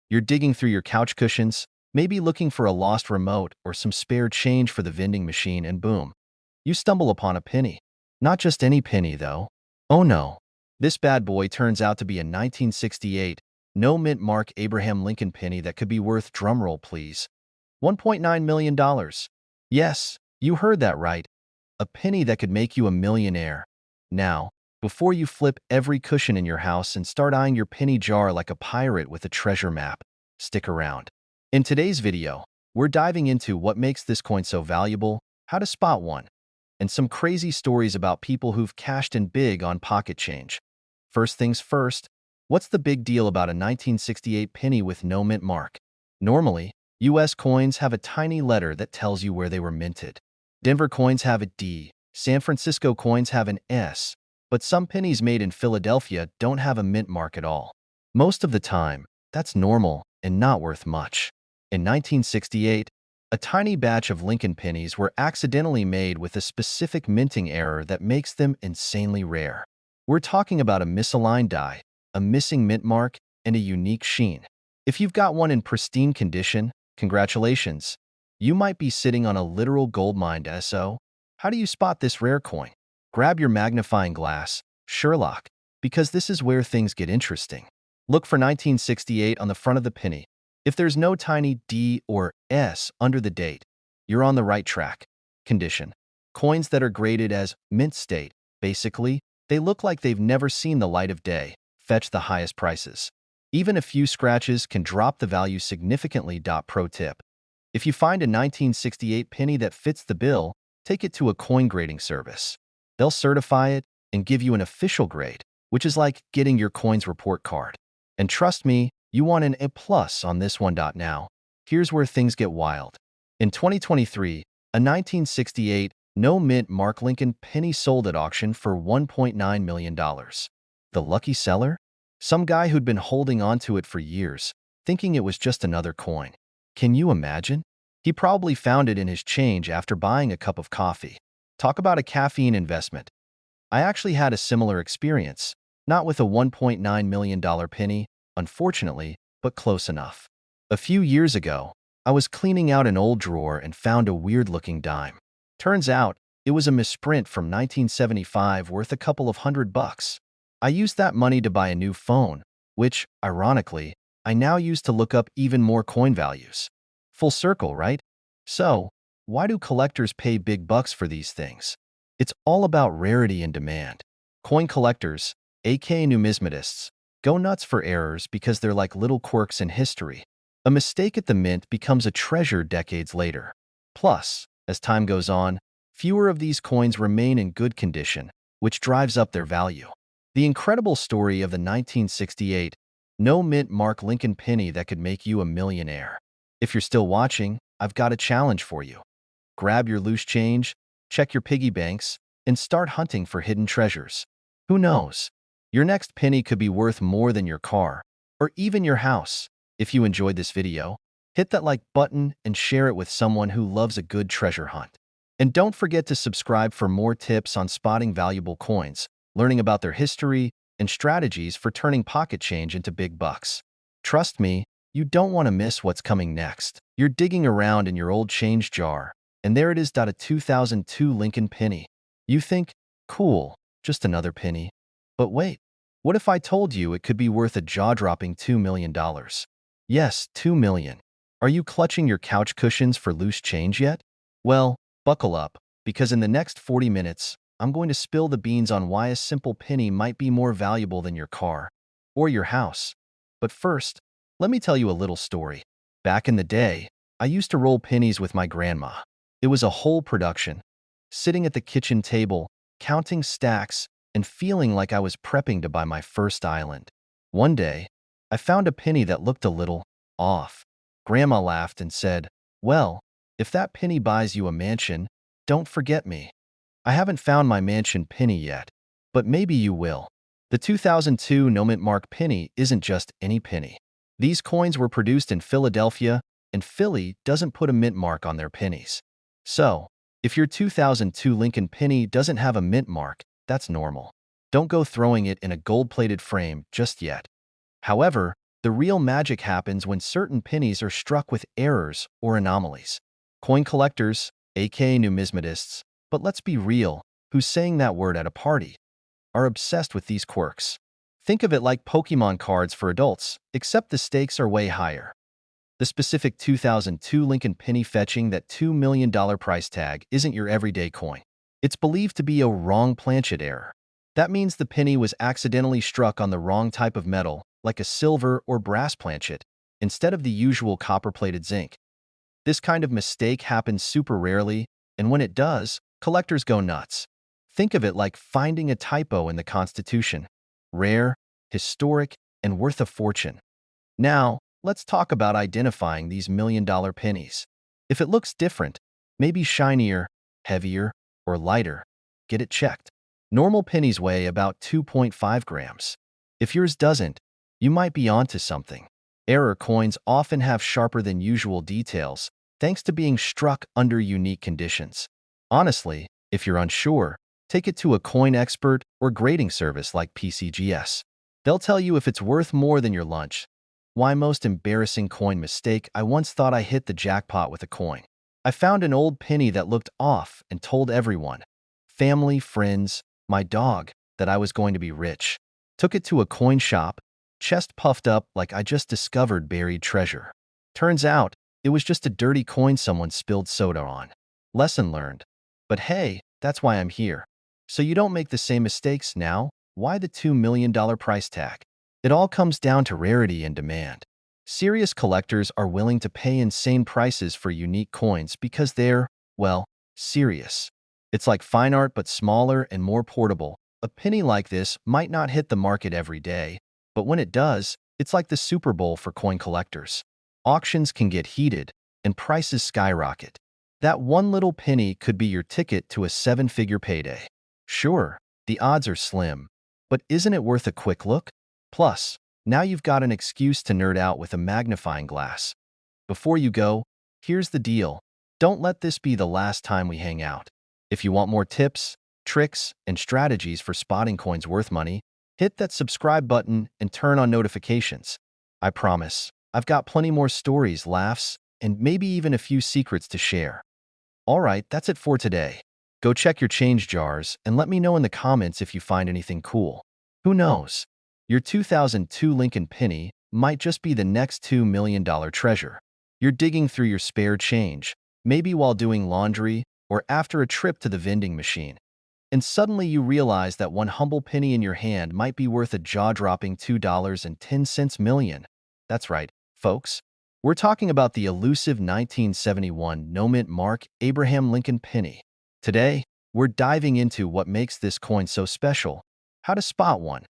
You're digging through your couch cushions, maybe looking for a lost remote or some spare change for the vending machine, and boom, you stumble upon a penny. Not just any penny, though. Oh no. This bad boy turns out to be a 1968 no mint mark Abraham Lincoln penny that could be worth, drumroll please, $1.9 million. Yes, you heard that right. A penny that could make you a millionaire. Now, before you flip every cushion in your house and start eyeing your penny jar like a pirate with a treasure map, stick around. In today's video, we're diving into what makes this coin so valuable, how to spot one, and some crazy stories about people who've cashed in big on pocket change. First things first, what's the big deal about a 1968 penny with no mint mark? Normally, US coins have a tiny letter that tells you where they were minted. Denver coins have a D, San Francisco coins have an S, but some pennies made in Philadelphia don't have a mint mark at all. Most of the time, that's normal and not worth much. In 1968, a tiny batch of Lincoln pennies were accidentally made with a specific minting error that makes them insanely rare. We're talking about a misaligned die, a missing mint mark, and a unique sheen. If you've got one in pristine condition, congratulations. You might be sitting on a literal goldmine. So, how do you spot this rare coin? Grab your magnifying glass, Sherlock, because this is where things get interesting. Look for 1968 on the front of the penny. If there's no tiny D or S under the date, you're on the right track. Condition. Coins that are graded as mint state, basically, they look like they've never seen the light of day, fetch the highest prices. Even a few scratches can drop the value significantly. Pro tip. If you find a 1968 penny that fits the bill, take it to a coin grading service. They'll certify it and give you an official grade, which is like getting your coins report card. And trust me, you want an A+ on this one. Now, here's where things get wild. In 2023, a 1968 no mint mark Lincoln penny sold at auction for $1.9 million. The lucky seller? Some guy who'd been holding onto it for years, thinking it was just another coin. Can you imagine? He probably found it in his change after buying a cup of coffee. Talk about a caffeine investment. I actually had a similar experience, not with a $1.9 million penny, unfortunately, but close enough. A few years ago, I was cleaning out an old drawer and found a weird-looking dime. Turns out, it was a misprint from 1975 worth a couple of $100. I used that money to buy a new phone, which, ironically, I now use to look up even more coin values. Full circle, right? So, why do collectors pay big bucks for these things? It's all about rarity and demand. Coin collectors, aka numismatists, go nuts for errors because they're like little quirks in history. A mistake at the mint becomes a treasure decades later. Plus, as time goes on, fewer of these coins remain in good condition, which drives up their value. The incredible story of the 1968 no mint mark Lincoln penny that could make you a millionaire. If you're still watching, I've got a challenge for you. Grab your loose change, check your piggy banks, and start hunting for hidden treasures. Who knows? Your next penny could be worth more than your car, or even your house. If you enjoyed this video, hit that like button and share it with someone who loves a good treasure hunt. And don't forget to subscribe for more tips on spotting valuable coins, learning about their history, and strategies for turning pocket change into big bucks. Trust me, you don't want to miss what's coming next. You're digging around in your old change jar, and there it is. A 2002 Lincoln penny. You think, cool, just another penny. But wait, what if I told you it could be worth a jaw-dropping $2 million? Yes, $2 million. Are you clutching your couch cushions for loose change yet? Well, buckle up, because in the next 40 minutes, I'm going to spill the beans on why a simple penny might be more valuable than your car or your house. But first, let me tell you a little story. Back in the day, I used to roll pennies with my grandma. It was a whole production. Sitting at the kitchen table, counting stacks, and feeling like I was prepping to buy my first island. One day, I found a penny that looked a little off. Grandma laughed and said, "Well, if that penny buys you a mansion, don't forget me." I haven't found my mansion penny yet, but maybe you will. The 2002 no mint mark penny isn't just any penny. These coins were produced in Philadelphia, and Philly doesn't put a mint mark on their pennies. So, if your 2002 Lincoln penny doesn't have a mint mark, that's normal. Don't go throwing it in a gold-plated frame just yet. However, The real magic happens when certain pennies are struck with errors or anomalies. Coin collectors, aka numismatists, but let's be real, who's saying that word at a party, are obsessed with these quirks. Think of it like Pokemon cards for adults, except the stakes are way higher. The specific 2002 Lincoln penny fetching that $2 million price tag isn't your everyday coin. It's believed to be a wrong planchet error. That means the penny was accidentally struck on the wrong type of metal, like a silver or brass planchet, instead of the usual copper-plated zinc. This kind of mistake happens super rarely, and when it does, collectors go nuts. Think of it like finding a typo in the Constitution. Rare, historic, and worth a fortune. Now, let's talk about identifying these million-dollar pennies. If it looks different, maybe shinier, heavier, or lighter, get it checked. Normal pennies weigh about 2.5 grams. If yours doesn't, you might be onto something. Error coins often have sharper than usual details, thanks to being struck under unique conditions. Honestly, if you're unsure, take it to a coin expert or grading service like PCGS. They'll tell you if it's worth more than your lunch. Why most embarrassing coin mistake? I once thought I hit the jackpot with a coin. I found an old penny that looked off and told everyone, family, friends, my dog, that I was going to be rich. Took it to a coin shop, chest puffed up like I just discovered buried treasure. Turns out, it was just a dirty coin someone spilled soda on. Lesson learned. But hey, that's why I'm here. So you don't make the same mistakes now. Why the $2 million price tag? It all comes down to rarity and demand. Serious collectors are willing to pay insane prices for unique coins because they're, well, serious. It's like fine art but smaller and more portable. A penny like this might not hit the market every day, but when it does, it's like the Super Bowl for coin collectors. Auctions can get heated, and prices skyrocket. That one little penny could be your ticket to a seven-figure payday. Sure, the odds are slim, but isn't it worth a quick look? Plus, now you've got an excuse to nerd out with a magnifying glass. Before you go, here's the deal. Don't let this be the last time we hang out. If you want more tips, tricks, and strategies for spotting coins worth money, hit that subscribe button and turn on notifications. I promise, I've got plenty more stories, laughs, and maybe even a few secrets to share. Alright, that's it for today. Go check your change jars and let me know in the comments if you find anything cool. Who knows? Your 2002 Lincoln penny might just be the next $2 million treasure. You're digging through your spare change, maybe while doing laundry or after a trip to the vending machine. And suddenly you realize that one humble penny in your hand might be worth a jaw-dropping $2.10 million. That's right, folks. We're talking about the elusive 1971 no-mint mark Abraham Lincoln penny. Today, we're diving into what makes this coin so special, how to spot one,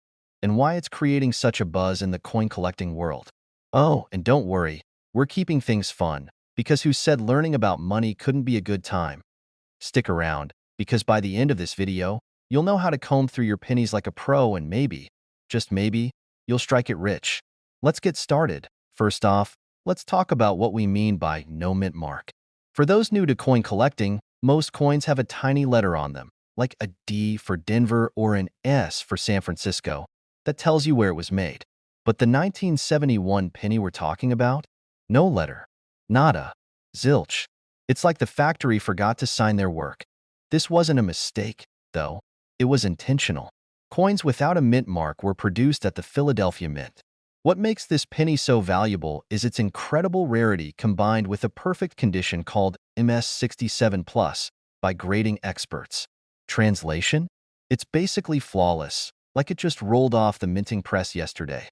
and why it's creating such a buzz in the coin collecting world. Oh, and don't worry, we're keeping things fun, because who said learning about money couldn't be a good time? Stick around, because by the end of this video, you'll know how to comb through your pennies like a pro and maybe, just maybe, you'll strike it rich. Let's get started. First off, let's talk about what we mean by no mint mark. For those new to coin collecting, most coins have a tiny letter on them, like a D for Denver or an S for San Francisco, that tells you where it was made. But the 1971 penny we're talking about? No letter. Nada. Zilch. It's like the factory forgot to sign their work. This wasn't a mistake, though. It was intentional. Coins without a mint mark were produced at the Philadelphia Mint. What makes this penny so valuable is its incredible rarity combined with a perfect condition called MS67+ by grading experts. Translation? It's basically flawless, like it just rolled off the minting press yesterday.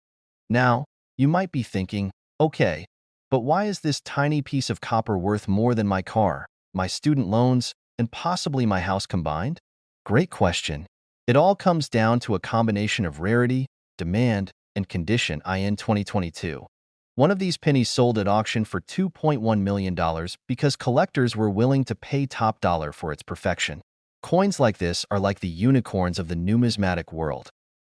Now, you might be thinking, okay, but why is this tiny piece of copper worth more than my car, my student loans, and possibly my house combined? Great question. It all comes down to a combination of rarity, demand, and condition. In 2022, one of these pennies sold at auction for $2.1 million because collectors were willing to pay top dollar for its perfection. Coins like this are like the unicorns of the numismatic world.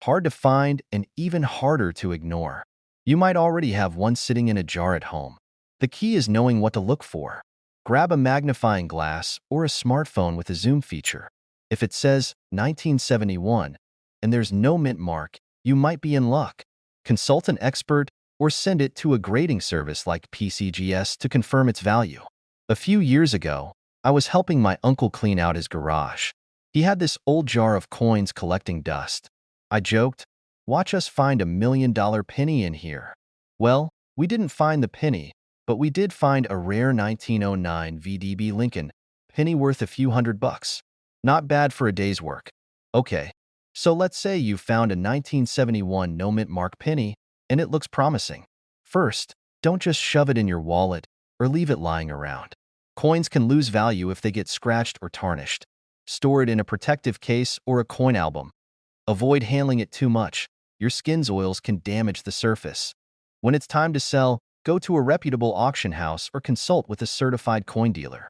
Hard to find and even harder to ignore. You might already have one sitting in a jar at home. The key is knowing what to look for. Grab a magnifying glass or a smartphone with a zoom feature. If it says 1971 and there's no mint mark, you might be in luck. Consult an expert or send it to a grading service like PCGS to confirm its value. A few years ago, I was helping my uncle clean out his garage. He had this old jar of coins collecting dust. I joked, "Watch us find $1 million penny in here." Well, we didn't find the penny, but we did find a rare 1909 VDB Lincoln penny worth a few $100. Not bad for a day's work. Okay, so let's say you found a 1971 no-mint mark penny and it looks promising. First, don't just shove it in your wallet or leave it lying around. Coins can lose value if they get scratched or tarnished. Store it in a protective case or a coin album. Avoid handling it too much. Your skin's oils can damage the surface. When it's time to sell, go to a reputable auction house or consult with a certified coin dealer.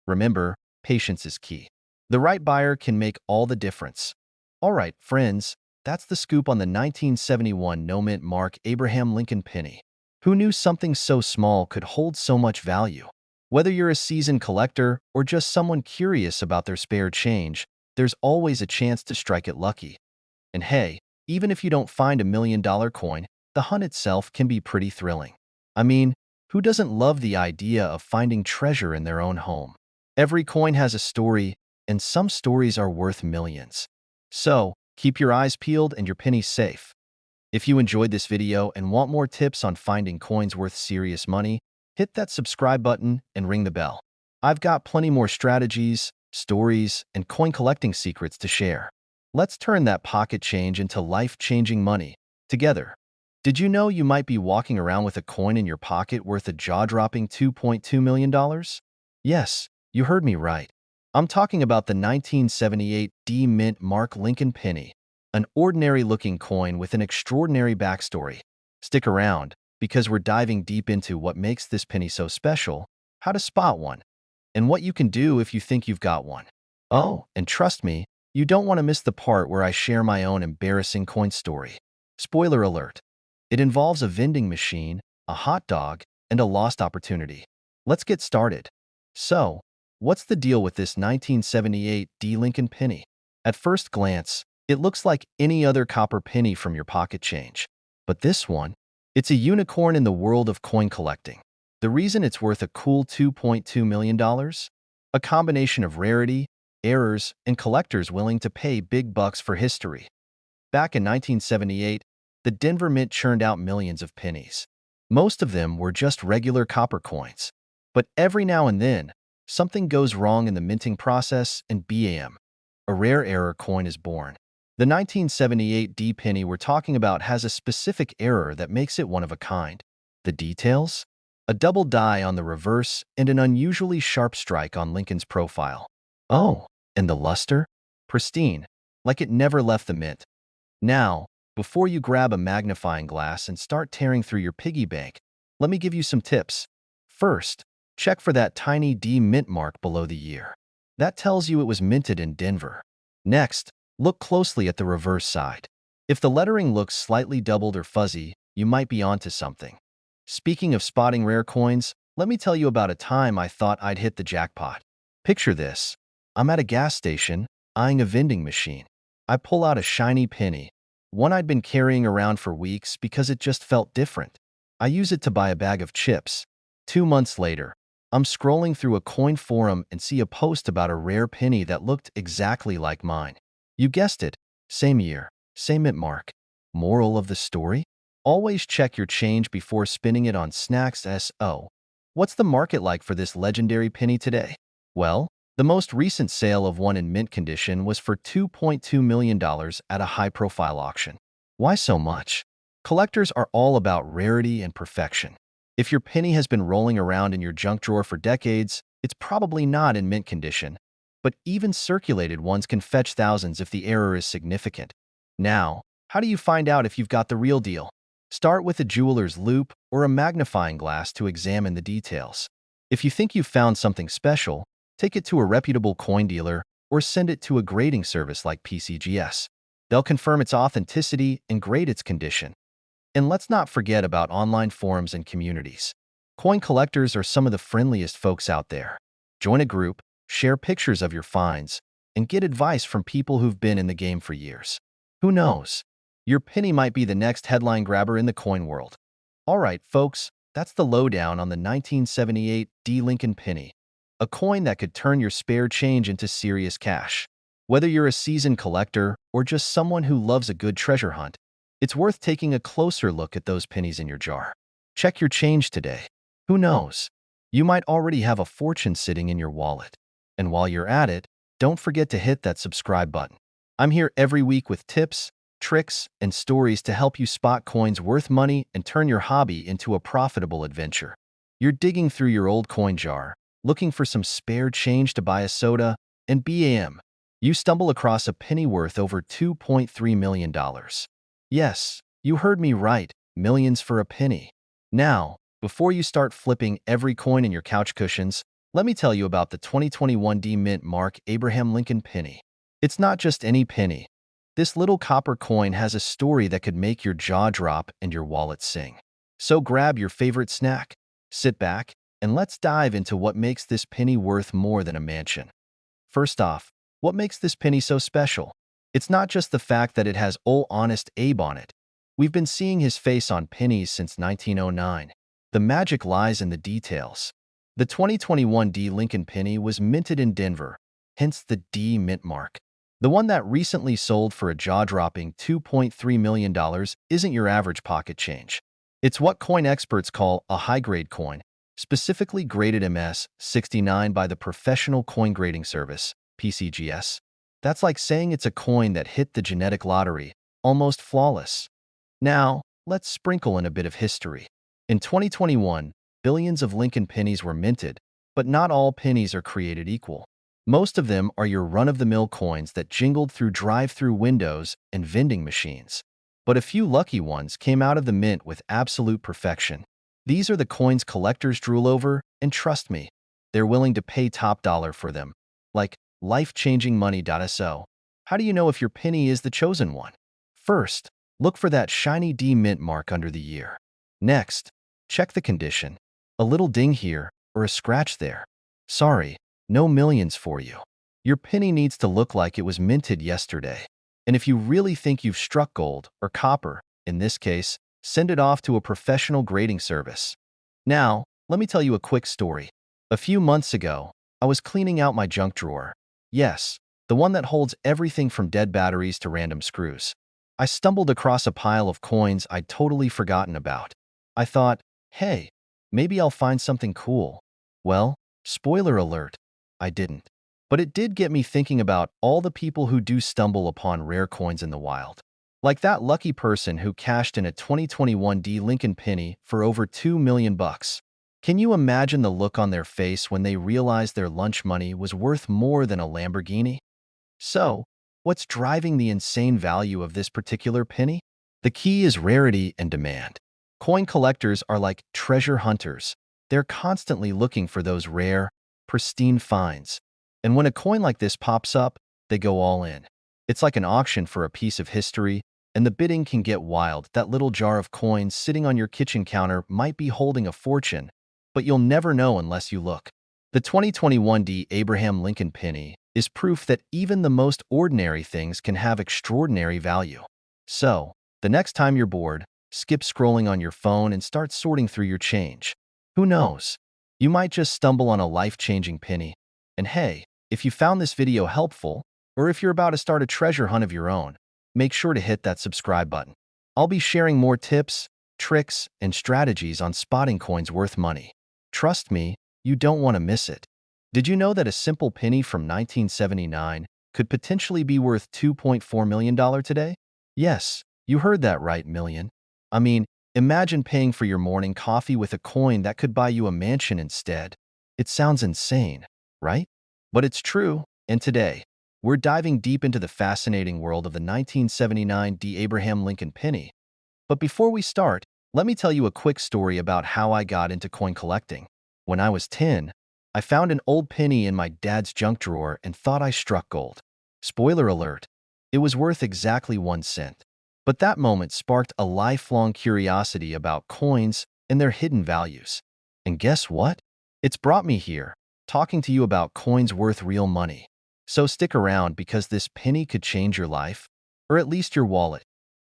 Remember, patience is key. The right buyer can make all the difference. All right, friends, that's the scoop on the 1971 no-mint mark Abraham Lincoln penny. Who knew something so small could hold so much value? Whether you're a seasoned collector or just someone curious about their spare change, there's always a chance to strike it lucky. And hey, even if you don't find $1 million coin, the hunt itself can be pretty thrilling. I mean, who doesn't love the idea of finding treasure in their own home? Every coin has a story, and some stories are worth millions. So, keep your eyes peeled and your pennies safe. If you enjoyed this video and want more tips on finding coins worth serious money, hit that subscribe button and ring the bell. I've got plenty more strategies, stories, and coin collecting secrets to share. Let's turn that pocket change into life-changing money together. Did you know you might be walking around with a coin in your pocket worth a jaw-dropping $2.2 million? Yes, you heard me right. I'm talking about the 1978 D Mint Mark Lincoln penny, an ordinary-looking coin with an extraordinary backstory. Stick around, because we're diving deep into what makes this penny so special, how to spot one, and what you can do if you think you've got one. Oh, and trust me, you don't want to miss the part where I share my own embarrassing coin story. Spoiler alert. It involves a vending machine, a hot dog, and a lost opportunity. Let's get started. So, what's the deal with this 1978 D Lincoln penny? At first glance, it looks like any other copper penny from your pocket change. But this one, it's a unicorn in the world of coin collecting. The reason it's worth a cool $2.2 million? A combination of rarity, errors, and collectors willing to pay big bucks for history. Back in 1978, the Denver Mint churned out millions of pennies. Most of them were just regular copper coins. But every now and then, something goes wrong in the minting process and bam, a rare error coin is born. The 1978 D penny we're talking about has a specific error that makes it one of a kind. The details? A double die on the reverse and an unusually sharp strike on Lincoln's profile. Oh, and the luster? Pristine, like it never left the mint. Now, before you grab a magnifying glass and start tearing through your piggy bank, let me give you some tips. First, check for that tiny D mint mark below the year. That tells you it was minted in Denver. Next, look closely at the reverse side. If the lettering looks slightly doubled or fuzzy, you might be onto something. Speaking of spotting rare coins, let me tell you about a time I thought I'd hit the jackpot. Picture this. I'm at a gas station, eyeing a vending machine. I pull out a shiny penny, one I'd been carrying around for weeks because it just felt different. I use it to buy a bag of chips. 2 months later, I'm scrolling through a coin forum and see a post about a rare penny that looked exactly like mine. You guessed it, same year, same mint mark. Moral of the story? Always check your change before spending it on snacks. What's the market like for this legendary penny today? Well, the most recent sale of one in mint condition was for $2.2 million at a high-profile auction. Why so much? Collectors are all about rarity and perfection. If your penny has been rolling around in your junk drawer for decades, it's probably not in mint condition. But even circulated ones can fetch thousands if the error is significant. Now, how do you find out if you've got the real deal? Start with a jeweler's loupe or a magnifying glass to examine the details. If you think you've found something special, take it to a reputable coin dealer or send it to a grading service like PCGS. They'll confirm its authenticity and grade its condition. And let's not forget about online forums and communities. Coin collectors are some of the friendliest folks out there. Join a group, share pictures of your finds, and get advice from people who've been in the game for years. Who knows? Your penny might be the next headline grabber in the coin world. Alright, folks, that's the lowdown on the 1978 D. Lincoln penny, a coin that could turn your spare change into serious cash. Whether you're a seasoned collector or just someone who loves a good treasure hunt, it's worth taking a closer look at those pennies in your jar. Check your change today. Who knows? You might already have a fortune sitting in your wallet. And while you're at it, don't forget to hit that subscribe button. I'm here every week with tips, tricks, and stories to help you spot coins worth money and turn your hobby into a profitable adventure. You're digging through your old coin jar, looking for some spare change to buy a soda, and bam, you stumble across a penny worth over $2.3 million. Yes, you heard me right, millions for a penny. Now, before you start flipping every coin in your couch cushions, let me tell you about the 2021 D Mint Mark Abraham Lincoln penny. It's not just any penny. This little copper coin has a story that could make your jaw drop and your wallet sing. So grab your favorite snack, sit back, and let's dive into what makes this penny worth more than a mansion. First off, what makes this penny so special? It's not just the fact that it has Old Honest Abe on it. We've been seeing his face on pennies since 1909. The magic lies in the details. The 2021 D. Lincoln penny was minted in Denver, hence the D mint mark. The one that recently sold for a jaw-dropping $2.3 million isn't your average pocket change. It's what coin experts call a high-grade coin, specifically graded MS-69 by the Professional Coin Grading Service, PCGS. That's like saying it's a coin that hit the genetic lottery, almost flawless. Now, let's sprinkle in a bit of history. In 2021, billions of Lincoln pennies were minted, but not all pennies are created equal. Most of them are your run-of-the-mill coins that jingled through drive-through windows and vending machines. But a few lucky ones came out of the mint with absolute perfection. These are the coins collectors drool over, and trust me, they're willing to pay top dollar for them. Like life-changing money.so. How do you know if your penny is the chosen one? First, look for that shiny D mint mark under the year. Next, check the condition. A little ding here or a scratch there. Sorry, no millions for you. Your penny needs to look like it was minted yesterday. And if you really think you've struck gold or copper, in this case, send it off to a professional grading service. Now, let me tell you a quick story. A few months ago, I was cleaning out my junk drawer. Yes, the one that holds everything from dead batteries to random screws. I stumbled across a pile of coins I'd totally forgotten about. I thought, hey, maybe I'll find something cool. Well, spoiler alert, I didn't. But it did get me thinking about all the people who do stumble upon rare coins in the wild. Like that lucky person who cashed in a 2021 D. Lincoln penny for over $2 million. Can you imagine the look on their face when they realized their lunch money was worth more than a Lamborghini? So, what's driving the insane value of this particular penny? The key is rarity and demand. Coin collectors are like treasure hunters. They're constantly looking for those rare, pristine finds. And when a coin like this pops up, they go all in. It's like an auction for a piece of history, and the bidding can get wild. That little jar of coins sitting on your kitchen counter might be holding a fortune, but you'll never know unless you look. The 2021 D. Abraham Lincoln penny is proof that even the most ordinary things can have extraordinary value. So, the next time you're bored, skip scrolling on your phone and start sorting through your change. Who knows? You might just stumble on a life-changing penny. And hey, if you found this video helpful, or if you're about to start a treasure hunt of your own, make sure to hit that subscribe button. I'll be sharing more tips, tricks, and strategies on spotting coins worth money. Trust me, you don't want to miss it. Did you know that a simple penny from 1979 could potentially be worth $2.4 million today? Yes, you heard that right, million. I mean, imagine paying for your morning coffee with a coin that could buy you a mansion instead. It sounds insane, right? But it's true, and today, we're diving deep into the fascinating world of the 1979 D. Abraham Lincoln penny. But before we start, let me tell you a quick story about how I got into coin collecting. When I was 10, I found an old penny in my dad's junk drawer and thought I struck gold. Spoiler alert, it was worth exactly 1 cent. But that moment sparked a lifelong curiosity about coins and their hidden values. And guess what? It's brought me here, talking to you about coins worth real money. So stick around because this penny could change your life, or at least your wallet.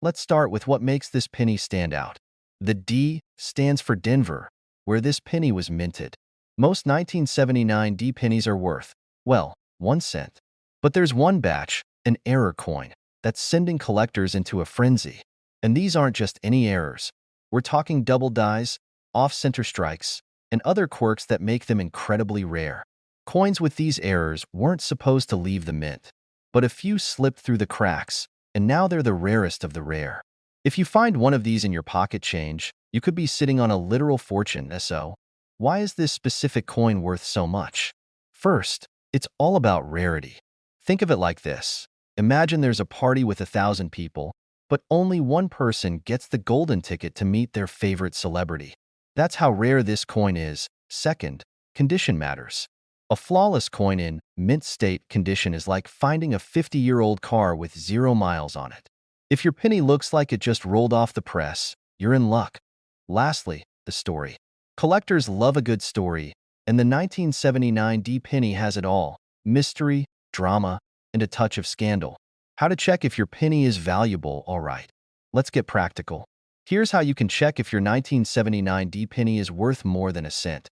Let's start with what makes this penny stand out. The D stands for Denver, where this penny was minted. Most 1979 D pennies are worth, well, 1 cent. But there's one batch, an error coin, that's sending collectors into a frenzy. And these aren't just any errors. We're talking double dies, off-center strikes, and other quirks that make them incredibly rare. Coins with these errors weren't supposed to leave the mint, but a few slipped through the cracks, and now they're the rarest of the rare. If you find one of these in your pocket change, you could be sitting on a literal fortune. So, why is this specific coin worth so much? First, it's all about rarity. Think of it like this. Imagine there's a party with 1,000 people, but only one person gets the golden ticket to meet their favorite celebrity. That's how rare this coin is. Second, condition matters. A flawless coin in mint state condition is like finding a 50-year-old car with 0 miles on it. If your penny looks like it just rolled off the press, you're in luck. Lastly, the story. Collectors love a good story, and the 1979 D penny has it all: mystery, drama, and a touch of scandal. How to check if your penny is valuable? All right, let's get practical. Here's how you can check if your 1979 D penny is worth more than a cent.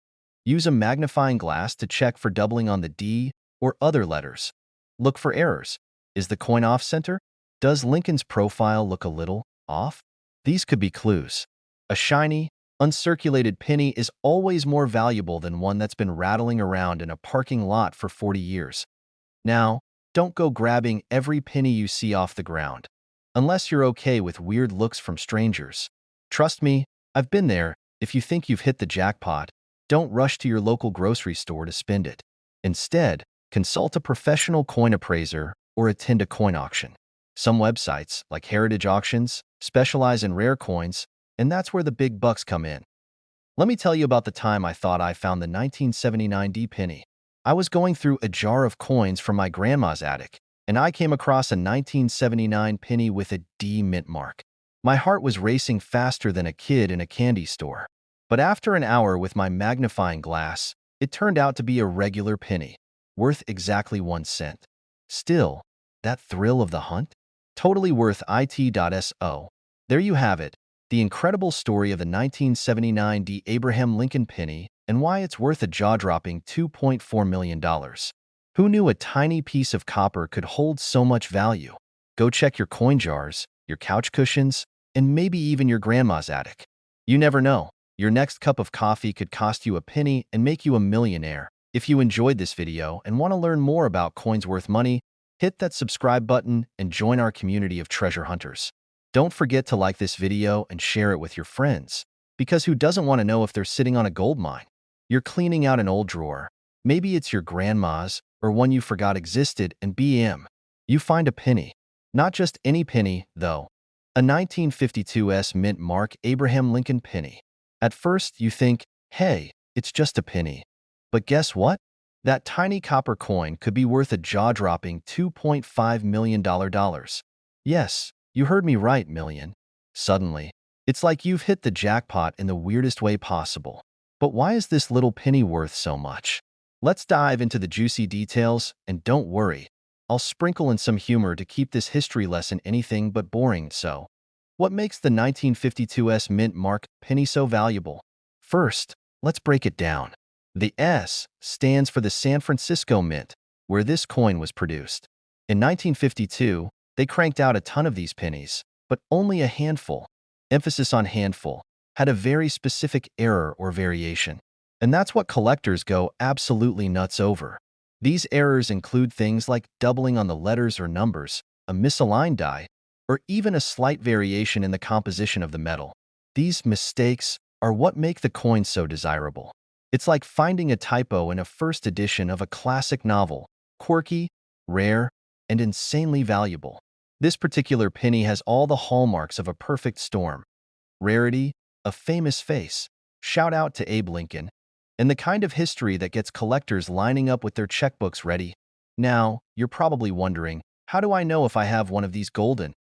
Use a magnifying glass to check for doubling on the D or other letters. Look for errors. Is the coin off-center? Does Lincoln's profile look a little off? These could be clues. A shiny, uncirculated penny is always more valuable than one that's been rattling around in a parking lot for 40 years. Now, don't go grabbing every penny you see off the ground, unless you're okay with weird looks from strangers. Trust me, I've been there. If you think you've hit the jackpot, don't rush to your local grocery store to spend it. Instead, consult a professional coin appraiser or attend a coin auction. Some websites, like Heritage Auctions, specialize in rare coins, and that's where the big bucks come in. Let me tell you about the time I thought I found the 1979 D penny. I was going through a jar of coins from my grandma's attic, and I came across a 1979 penny with a D mint mark. My heart was racing faster than a kid in a candy store. But after an hour with my magnifying glass, it turned out to be a regular penny, worth exactly 1 cent. Still, that thrill of the hunt? Totally worth it.so. There you have it, the incredible story of the 1979 D Abraham Lincoln penny and why it's worth a jaw-dropping $2.4 million. Who knew a tiny piece of copper could hold so much value? Go check your coin jars, your couch cushions, and maybe even your grandma's attic. You never know. Your next cup of coffee could cost you a penny and make you a millionaire. If you enjoyed this video and want to learn more about coins worth money, hit that subscribe button and join our community of treasure hunters. Don't forget to like this video and share it with your friends, because who doesn't want to know if they're sitting on a gold mine? You're cleaning out an old drawer. Maybe it's your grandma's or one you forgot existed, and bam, you find a penny. Not just any penny, though. A 1952 mint mark Abraham Lincoln penny. At first, you think, hey, it's just a penny. But guess what? That tiny copper coin could be worth a jaw-dropping $2.5 million. Yes, you heard me right, million. Suddenly, it's like you've hit the jackpot in the weirdest way possible. But why is this little penny worth so much? Let's dive into the juicy details, and don't worry, I'll sprinkle in some humor to keep this history lesson anything but boring. So, what makes the 1952 mint mark penny so valuable? First, let's break it down. The S stands for the San Francisco Mint, where this coin was produced. In 1952, they cranked out a ton of these pennies, but only a handful, emphasis on handful, had a very specific error or variation. And that's what collectors go absolutely nuts over. These errors include things like doubling on the letters or numbers, a misaligned die, or even a slight variation in the composition of the metal. These mistakes are what make the coin so desirable. It's like finding a typo in a first edition of a classic novel, quirky, rare, and insanely valuable. This particular penny has all the hallmarks of a perfect storm: rarity, a famous face, shout out to Abe Lincoln, and the kind of history that gets collectors lining up with their checkbooks ready. Now, you're probably wondering, how do I know if I have one of these golden,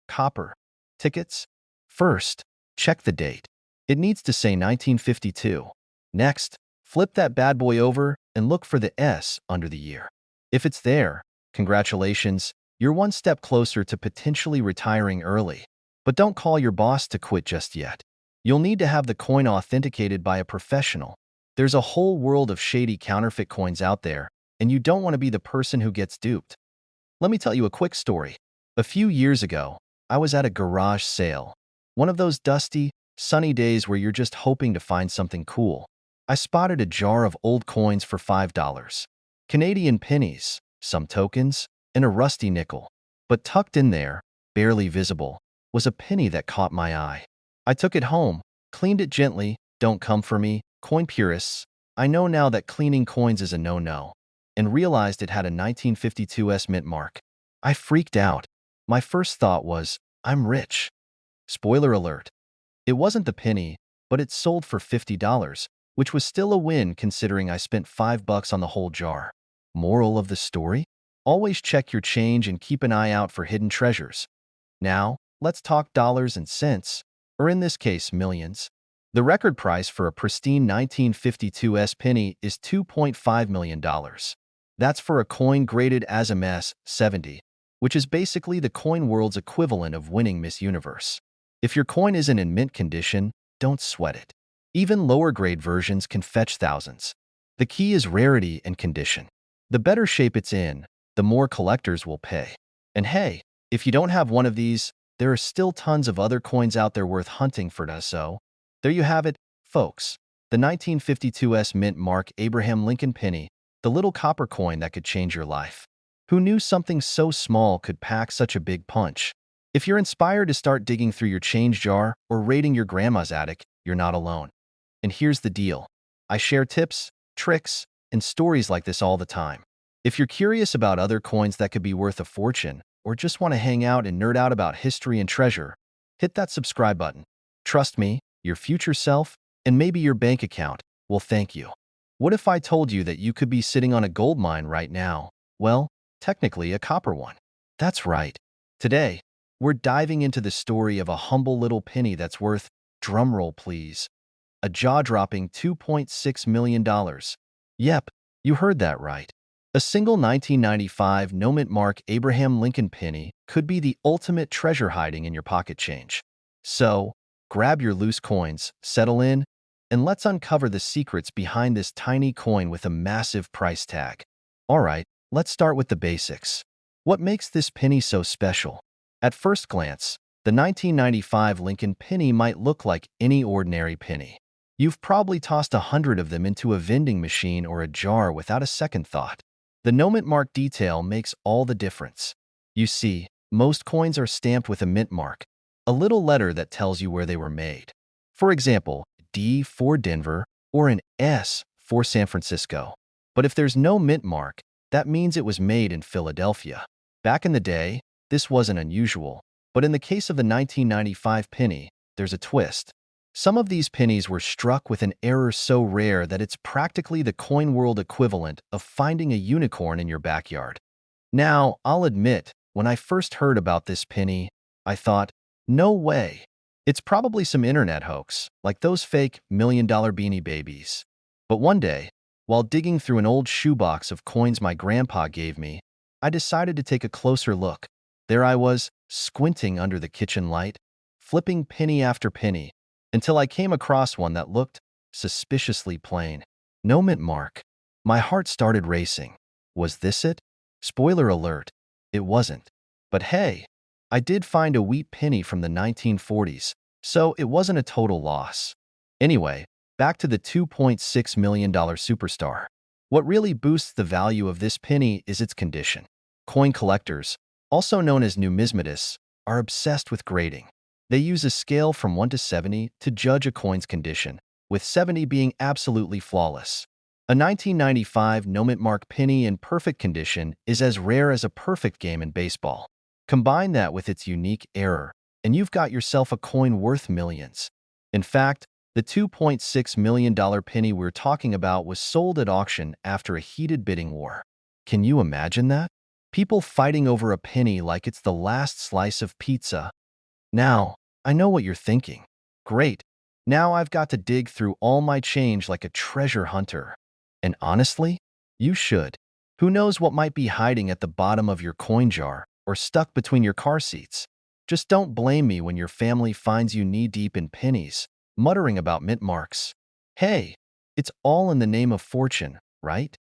copper tickets? First, check the date. It needs to say 1952. Next, flip that bad boy over and look for the S under the year. If it's there, congratulations, you're one step closer to potentially retiring early. But don't call your boss to quit just yet. You'll need to have the coin authenticated by a professional. There's a whole world of shady counterfeit coins out there, and you don't want to be the person who gets duped. Let me tell you a quick story. A few years ago, I was at a garage sale. One of those dusty, sunny days where you're just hoping to find something cool. I spotted a jar of old coins for $5. Canadian pennies, some tokens, and a rusty nickel. But tucked in there, barely visible, was a penny that caught my eye. I took it home, cleaned it gently. Don't come for me, coin purists. I know now that cleaning coins is a no-no, and realized it had a 1952 mint mark. I freaked out. My first thought was, I'm rich. Spoiler alert. It wasn't the penny, but it sold for $50, which was still a win considering I spent $5 on the whole jar. Moral of the story? Always check your change and keep an eye out for hidden treasures. Now, let's talk dollars and cents, or in this case, millions. The record price for a pristine 1952 penny is $2.5 million. That's for a coin graded as a MS 70, which is basically the coin world's equivalent of winning Miss Universe. If your coin isn't in mint condition, don't sweat it. Even lower grade versions can fetch thousands. The key is rarity and condition. The better shape it's in, the more collectors will pay. And hey, if you don't have one of these, there are still tons of other coins out there worth hunting for. So, there you have it, folks. The 1952 mint mark Abraham Lincoln penny, the little copper coin that could change your life. Who knew something so small could pack such a big punch? If you're inspired to start digging through your change jar or raiding your grandma's attic, you're not alone. And here's the deal. I share tips, tricks, and stories like this all the time. If you're curious about other coins that could be worth a fortune, or just want to hang out and nerd out about history and treasure, hit that subscribe button. Trust me, your future self, and maybe your bank account, will thank you. What if I told you that you could be sitting on a gold mine right now? Well, technically a copper one. That's right. Today, we're diving into the story of a humble little penny that's worth, drumroll please, a jaw-dropping $2.6 million. Yep, you heard that right. A single 1995 no-mint mark Abraham Lincoln penny could be the ultimate treasure hiding in your pocket change. So, grab your loose coins, settle in, and let's uncover the secrets behind this tiny coin with a massive price tag. Alright, let's start with the basics. What makes this penny so special? At first glance, the 1995 Lincoln penny might look like any ordinary penny. You've probably tossed 100 of them into a vending machine or a jar without a second thought. The no-mint mark detail makes all the difference. You see, most coins are stamped with a mint mark, a little letter that tells you where they were made. For example, D for Denver or an S for San Francisco. But if there's no mint mark, that means it was made in Philadelphia. Back in the day, this wasn't unusual, but in the case of the 1995 penny, there's a twist. Some of these pennies were struck with an error so rare that it's practically the coin world equivalent of finding a unicorn in your backyard. Now, I'll admit, when I first heard about this penny, I thought, no way. It's probably some internet hoax, like those fake $1 million Beanie Babies. But one day, while digging through an old shoebox of coins my grandpa gave me, I decided to take a closer look. There I was, squinting under the kitchen light, flipping penny after penny, until I came across one that looked suspiciously plain. No mint mark. My heart started racing. Was this it? Spoiler alert, it wasn't. But hey, I did find a wheat penny from the 1940s, so it wasn't a total loss. Anyway, back to the $2.6 million superstar. What really boosts the value of this penny is its condition. Coin collectors, also known as numismatists, are obsessed with grading. They use a scale from 1 to 70 to judge a coin's condition, with 70 being absolutely flawless. A 1995 no-mint mark penny in perfect condition is as rare as a perfect game in baseball. Combine that with its unique error, and you've got yourself a coin worth millions. In fact, the $2.6 million penny we're talking about was sold at auction after a heated bidding war. Can you imagine that? People fighting over a penny like it's the last slice of pizza. Now, I know what you're thinking. Great, now I've got to dig through all my change like a treasure hunter. And honestly, you should. Who knows what might be hiding at the bottom of your coin jar or stuck between your car seats? Just don't blame me when your family finds you knee-deep in pennies, muttering about mint marks. Hey, it's all in the name of fortune, right?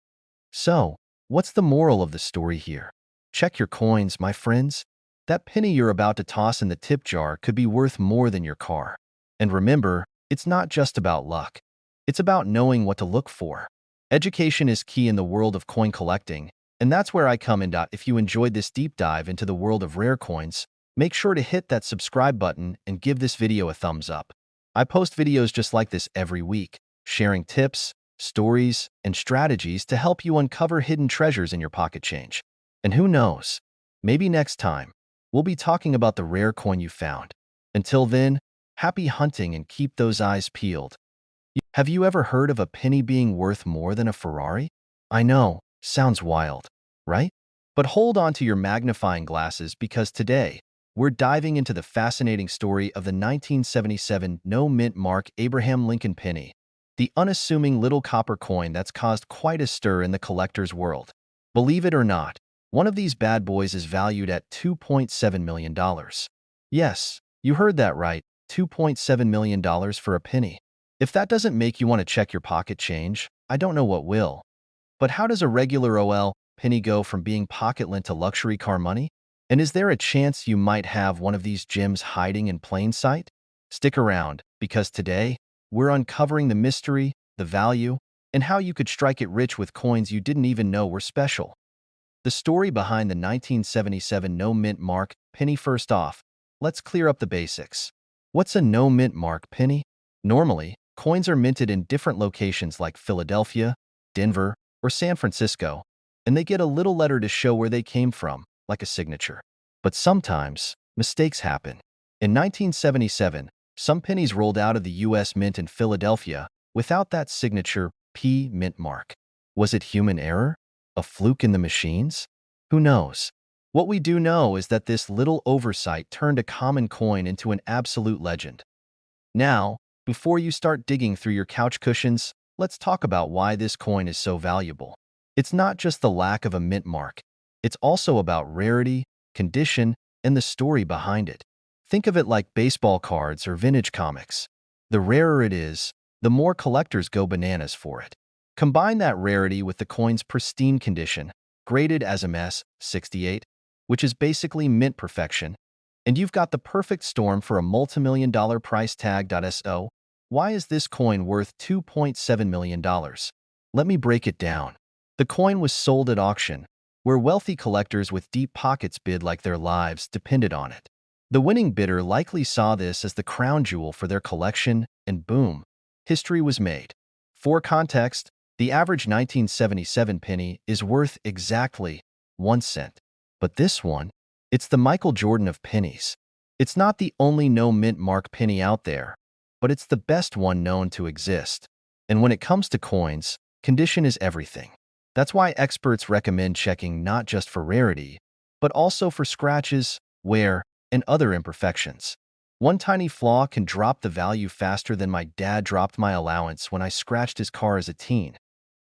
So, what's the moral of the story here? Check your coins, my friends. That penny you're about to toss in the tip jar could be worth more than your car. And remember, it's not just about luck. It's about knowing what to look for. Education is key in the world of coin collecting, and that's where I come in. If you enjoyed this deep dive into the world of rare coins, make sure to hit that subscribe button and give this video a thumbs up. I post videos just like this every week, sharing tips, stories, and strategies to help you uncover hidden treasures in your pocket change. And who knows, maybe next time, we'll be talking about the rare coin you found. Until then, happy hunting and keep those eyes peeled. Have you ever heard of a penny being worth more than a Ferrari? I know, sounds wild, right? But hold on to your magnifying glasses because today, we're diving into the fascinating story of the 1977 no-mint mark Abraham Lincoln penny, the unassuming little copper coin that's caused quite a stir in the collector's world. Believe it or not, one of these bad boys is valued at $2.7 million. Yes, you heard that right, $2.7 million for a penny. If that doesn't make you want to check your pocket change, I don't know what will. But how does a regular penny go from being pocket lint to luxury car money? And is there a chance you might have one of these gems hiding in plain sight? Stick around, because today, we're uncovering the mystery, the value, and how you could strike it rich with coins you didn't even know were special. The story behind the 1977 no-mint mark penny. First off, let's clear up the basics. What's a no-mint mark penny? Normally, coins are minted in different locations like Philadelphia, Denver, or San Francisco, and they get a little letter to show where they came from, like a signature. But sometimes, mistakes happen. In 1977, some pennies rolled out of the U.S. Mint in Philadelphia without that signature P mint mark. Was it human error? A fluke in the machines? Who knows? What we do know is that this little oversight turned a common coin into an absolute legend. Now, before you start digging through your couch cushions, let's talk about why this coin is so valuable. It's not just the lack of a mint mark. It's also about rarity, condition, and the story behind it. Think of it like baseball cards or vintage comics. The rarer it is, the more collectors go bananas for it. Combine that rarity with the coin's pristine condition, graded as a MS-68, which is basically mint perfection, and you've got the perfect storm for a multimillion-dollar price tag. So, why is this coin worth $2.7 million? Let me break it down. The coin was sold at auction, where wealthy collectors with deep pockets bid like their lives depended on it. The winning bidder likely saw this as the crown jewel for their collection, and boom, history was made. For context, the average 1977 penny is worth exactly 1 cent. But this one, it's the Michael Jordan of pennies. It's not the only no-mint mark penny out there, but it's the best one known to exist. And when it comes to coins, condition is everything. That's why experts recommend checking not just for rarity, but also for scratches, wear, and other imperfections. One tiny flaw can drop the value faster than my dad dropped my allowance when I scratched his car as a teen.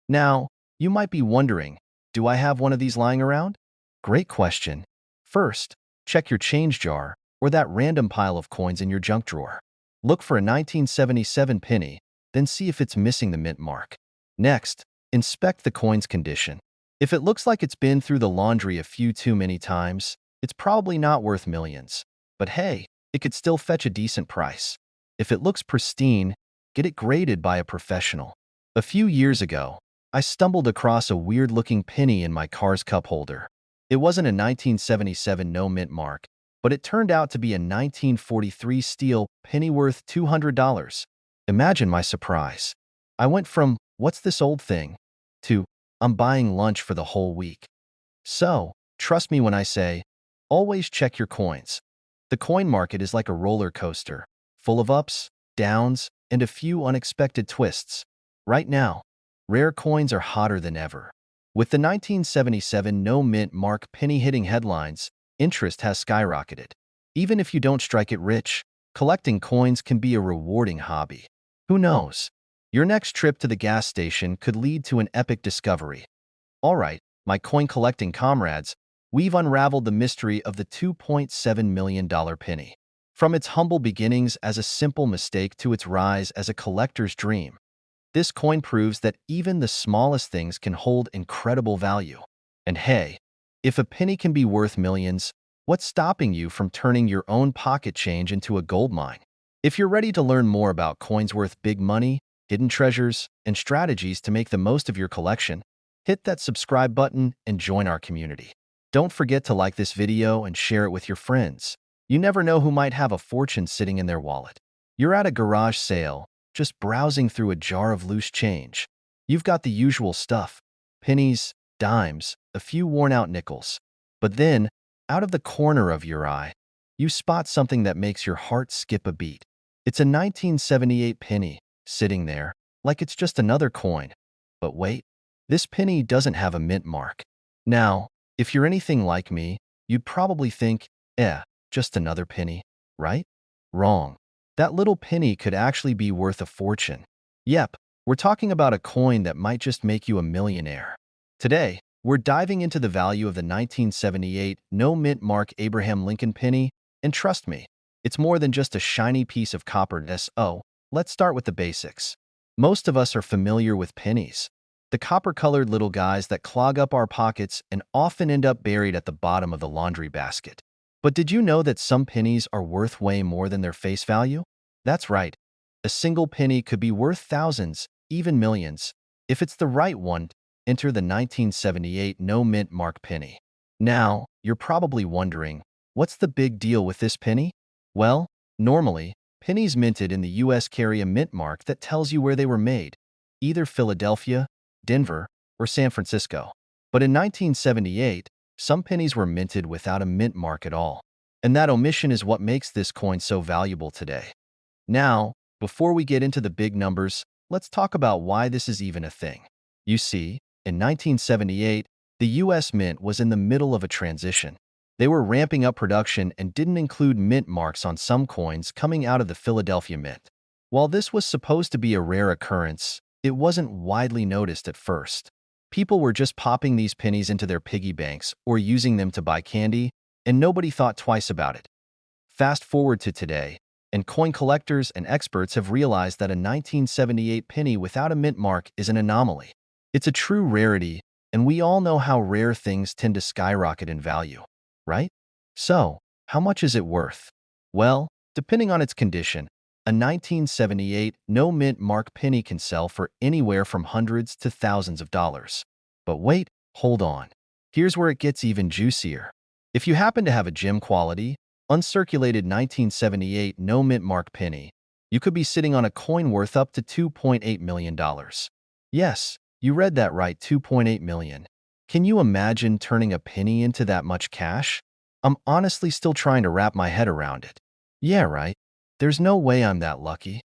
Now, you might be wondering, do I have one of these lying around? Great question. First, check your change jar or that random pile of coins in your junk drawer. Look for a 1977 penny, then see if it's missing the mint mark. Next, inspect the coin's condition. If it looks like it's been through the laundry a few too many times, it's probably not worth millions. But hey, it could still fetch a decent price. If it looks pristine, get it graded by a professional. A few years ago, I stumbled across a weird-looking penny in my car's cup holder. It wasn't a 1977 no-mint mark, but it turned out to be a 1943 steel penny worth $200. Imagine my surprise. I went from, "What's this old thing?" to, "I'm buying lunch for the whole week." So, trust me when I say, always check your coins. The coin market is like a roller coaster, full of ups, downs, and a few unexpected twists. Right now, rare coins are hotter than ever. With the 1977 no-mint mark penny hitting headlines, interest has skyrocketed. Even if you don't strike it rich, collecting coins can be a rewarding hobby. Who knows? Your next trip to the gas station could lead to an epic discovery. All right, my coin collecting comrades, we've unraveled the mystery of the $2.7 million penny. From its humble beginnings as a simple mistake to its rise as a collector's dream, this coin proves that even the smallest things can hold incredible value. And hey, if a penny can be worth millions, what's stopping you from turning your own pocket change into a gold mine? If you're ready to learn more about coins worth big money, hidden treasures, and strategies to make the most of your collection, hit that subscribe button and join our community. Don't forget to like this video and share it with your friends. You never know who might have a fortune sitting in their wallet. You're at a garage sale, just browsing through a jar of loose change. You've got the usual stuff: pennies, dimes, a few worn-out nickels. But then, out of the corner of your eye, you spot something that makes your heart skip a beat. It's a 1978 penny, sitting there, like it's just another coin. But wait, this penny doesn't have a mint mark. Now, if you're anything like me, you'd probably think, just another penny, right? Wrong. That little penny could actually be worth a fortune. Yep, we're talking about a coin that might just make you a millionaire. Today, we're diving into the value of the 1978 no mint mark Abraham Lincoln penny, and trust me, it's more than just a shiny piece of copper. So, let's start with the basics. Most of us are familiar with pennies, the copper-colored little guys that clog up our pockets and often end up buried at the bottom of the laundry basket. But did you know that some pennies are worth way more than their face value? That's right. A single penny could be worth thousands, even millions. If it's the right one, enter the 1978 no mint mark penny. Now, you're probably wondering, what's the big deal with this penny? Well, normally, pennies minted in the US carry a mint mark that tells you where they were made, either Philadelphia, Denver, or San Francisco. But in 1978, some pennies were minted without a mint mark at all. And that omission is what makes this coin so valuable today. Now, before we get into the big numbers, let's talk about why this is even a thing. You see, in 1978, the US Mint was in the middle of a transition. They were ramping up production and didn't include mint marks on some coins coming out of the Philadelphia Mint. While this was supposed to be a rare occurrence, it wasn't widely noticed at first. People were just popping these pennies into their piggy banks or using them to buy candy, and nobody thought twice about it. Fast forward to today, and coin collectors and experts have realized that a 1978 penny without a mint mark is an anomaly. It's a true rarity, and we all know how rare things tend to skyrocket in value, right? So, how much is it worth? Well, depending on its condition, a 1978 no mint mark penny can sell for anywhere from hundreds to thousands of dollars. But wait, hold on. Here's where it gets even juicier. If you happen to have a gem quality, uncirculated 1978 no mint mark penny, you could be sitting on a coin worth up to $2.8 million. Yes, you read that right, $2.8 million. Can you imagine turning a penny into that much cash? I'm honestly still trying to wrap my head around it. Yeah, right. There's no way I'm that lucky.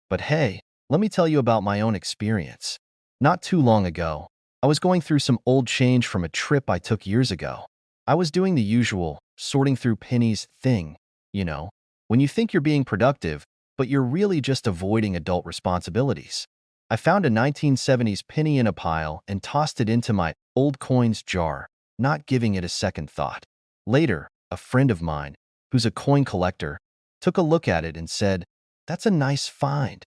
But hey, let me tell you about my own experience. Not too long ago, I was going through some old change from a trip I took years ago. I was doing the usual, sorting through pennies thing, when you think you're being productive, but you're really just avoiding adult responsibilities. I found a 1970s penny in a pile and tossed it into my old coins jar, not giving it a second thought. Later, a friend of mine, who's a coin collector, took a look at it and said, "That's a nice find.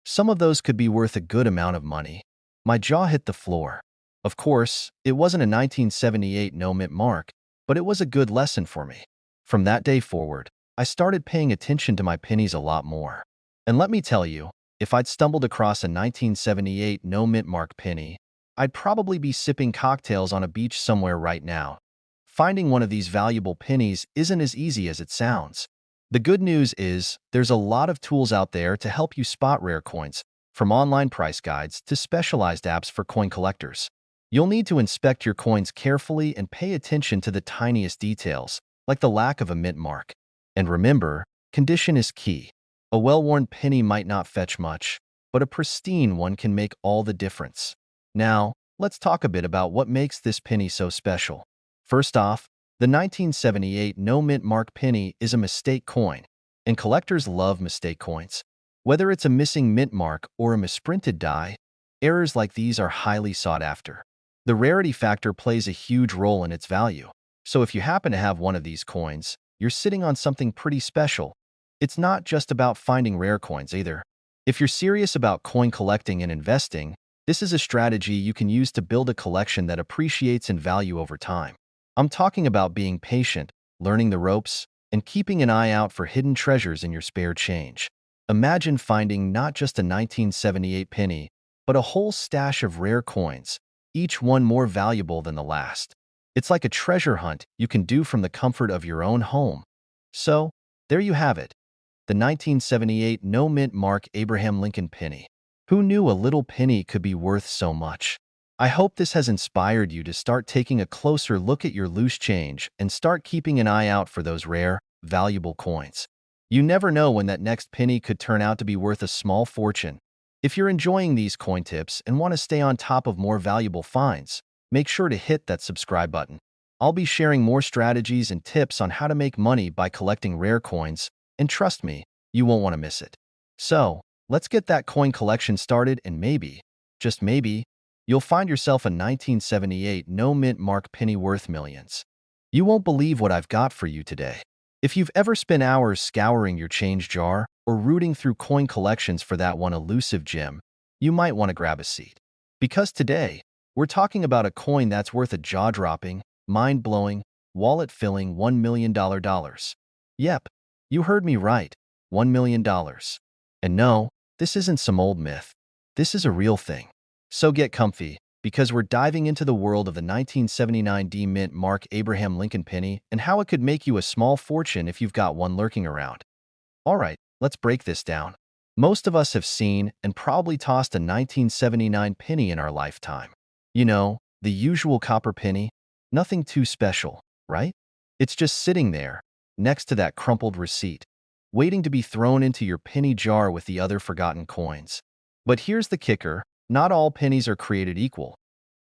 Some of those could be worth a good amount of money." My jaw hit the floor. Of course, it wasn't a 1978 no mint mark, but it was a good lesson for me. From that day forward, I started paying attention to my pennies a lot more. And let me tell you, if I'd stumbled across a 1978 no mint mark penny, I'd probably be sipping cocktails on a beach somewhere right now. Finding one of these valuable pennies isn't as easy as it sounds. The good news is, there's a lot of tools out there to help you spot rare coins, from online price guides to specialized apps for coin collectors. You'll need to inspect your coins carefully and pay attention to the tiniest details, like the lack of a mint mark. And remember, condition is key. A well-worn penny might not fetch much, but a pristine one can make all the difference. Now, let's talk a bit about what makes this penny so special. First off, the 1978 no mint mark penny is a mistake coin, and collectors love mistake coins. Whether it's a missing mint mark or a misprinted die, errors like these are highly sought after. The rarity factor plays a huge role in its value. So if you happen to have one of these coins, you're sitting on something pretty special. It's not just about finding rare coins either. If you're serious about coin collecting and investing, this is a strategy you can use to build a collection that appreciates in value over time. I'm talking about being patient, learning the ropes, and keeping an eye out for hidden treasures in your spare change. Imagine finding not just a 1978 penny, but a whole stash of rare coins, each one more valuable than the last. It's like a treasure hunt you can do from the comfort of your own home. So, there you have it, the 1978 no-mint mark Abraham Lincoln penny. Who knew a little penny could be worth so much? I hope this has inspired you to start taking a closer look at your loose change and start keeping an eye out for those rare, valuable coins. You never know when that next penny could turn out to be worth a small fortune. If you're enjoying these coin tips and want to stay on top of more valuable finds, make sure to hit that subscribe button. I'll be sharing more strategies and tips on how to make money by collecting rare coins, and trust me, you won't want to miss it. So, let's get that coin collection started and maybe, just maybe, you'll find yourself a 1978 no-mint mark penny worth millions. You won't believe what I've got for you today. If you've ever spent hours scouring your change jar or rooting through coin collections for that one elusive gem, you might want to grab a seat. Because today, we're talking about a coin that's worth a jaw-dropping, mind-blowing, wallet-filling $1 million dollars. Yep, you heard me right, $1 million. And no, this isn't some old myth. This is a real thing. So get comfy, because we're diving into the world of the 1979 D-Mint mark Abraham Lincoln penny and how it could make you a small fortune if you've got one lurking around. All right, let's break this down. Most of us have seen and probably tossed a 1979 penny in our lifetime. You know, the usual copper penny, nothing too special, right? It's just sitting there, next to that crumpled receipt, waiting to be thrown into your penny jar with the other forgotten coins. But here's the kicker, not all pennies are created equal.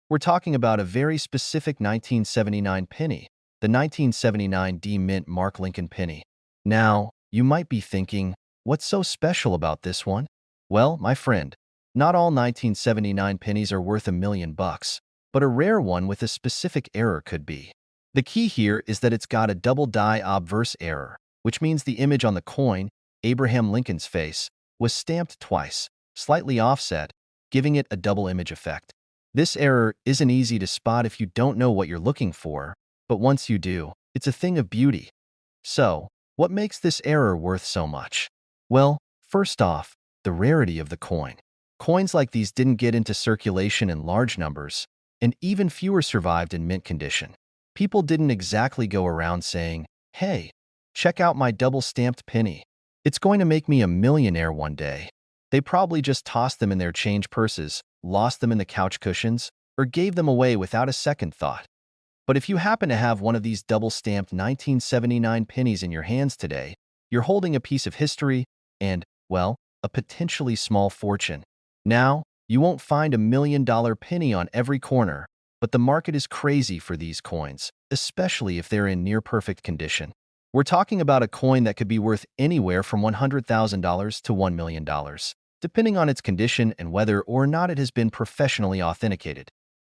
We're talking about a very specific 1979 penny, the 1979 D-Mint mark Lincoln penny. Now, you might be thinking, what's so special about this one? Well, my friend, not all 1979 pennies are worth $1 million, but a rare one with a specific error could be. The key here is that it's got a double die obverse error, which means the image on the coin, Abraham Lincoln's face, was stamped twice, slightly offset, giving it a double image effect. This error isn't easy to spot if you don't know what you're looking for, but once you do, it's a thing of beauty. So, what makes this error worth so much? Well, first off, the rarity of the coin. Coins like these didn't get into circulation in large numbers, and even fewer survived in mint condition. People didn't exactly go around saying, "Hey, check out my double-stamped penny. It's going to make me a millionaire one day." They probably just tossed them in their change purses, lost them in the couch cushions, or gave them away without a second thought. But if you happen to have one of these double-stamped 1979 pennies in your hands today, you're holding a piece of history and, well, a potentially small fortune. Now, you won't find $1 million penny on every corner, but the market is crazy for these coins, especially if they're in near-perfect condition. We're talking about a coin that could be worth anywhere from $100,000 to $1 million, depending on its condition and whether or not it has been professionally authenticated.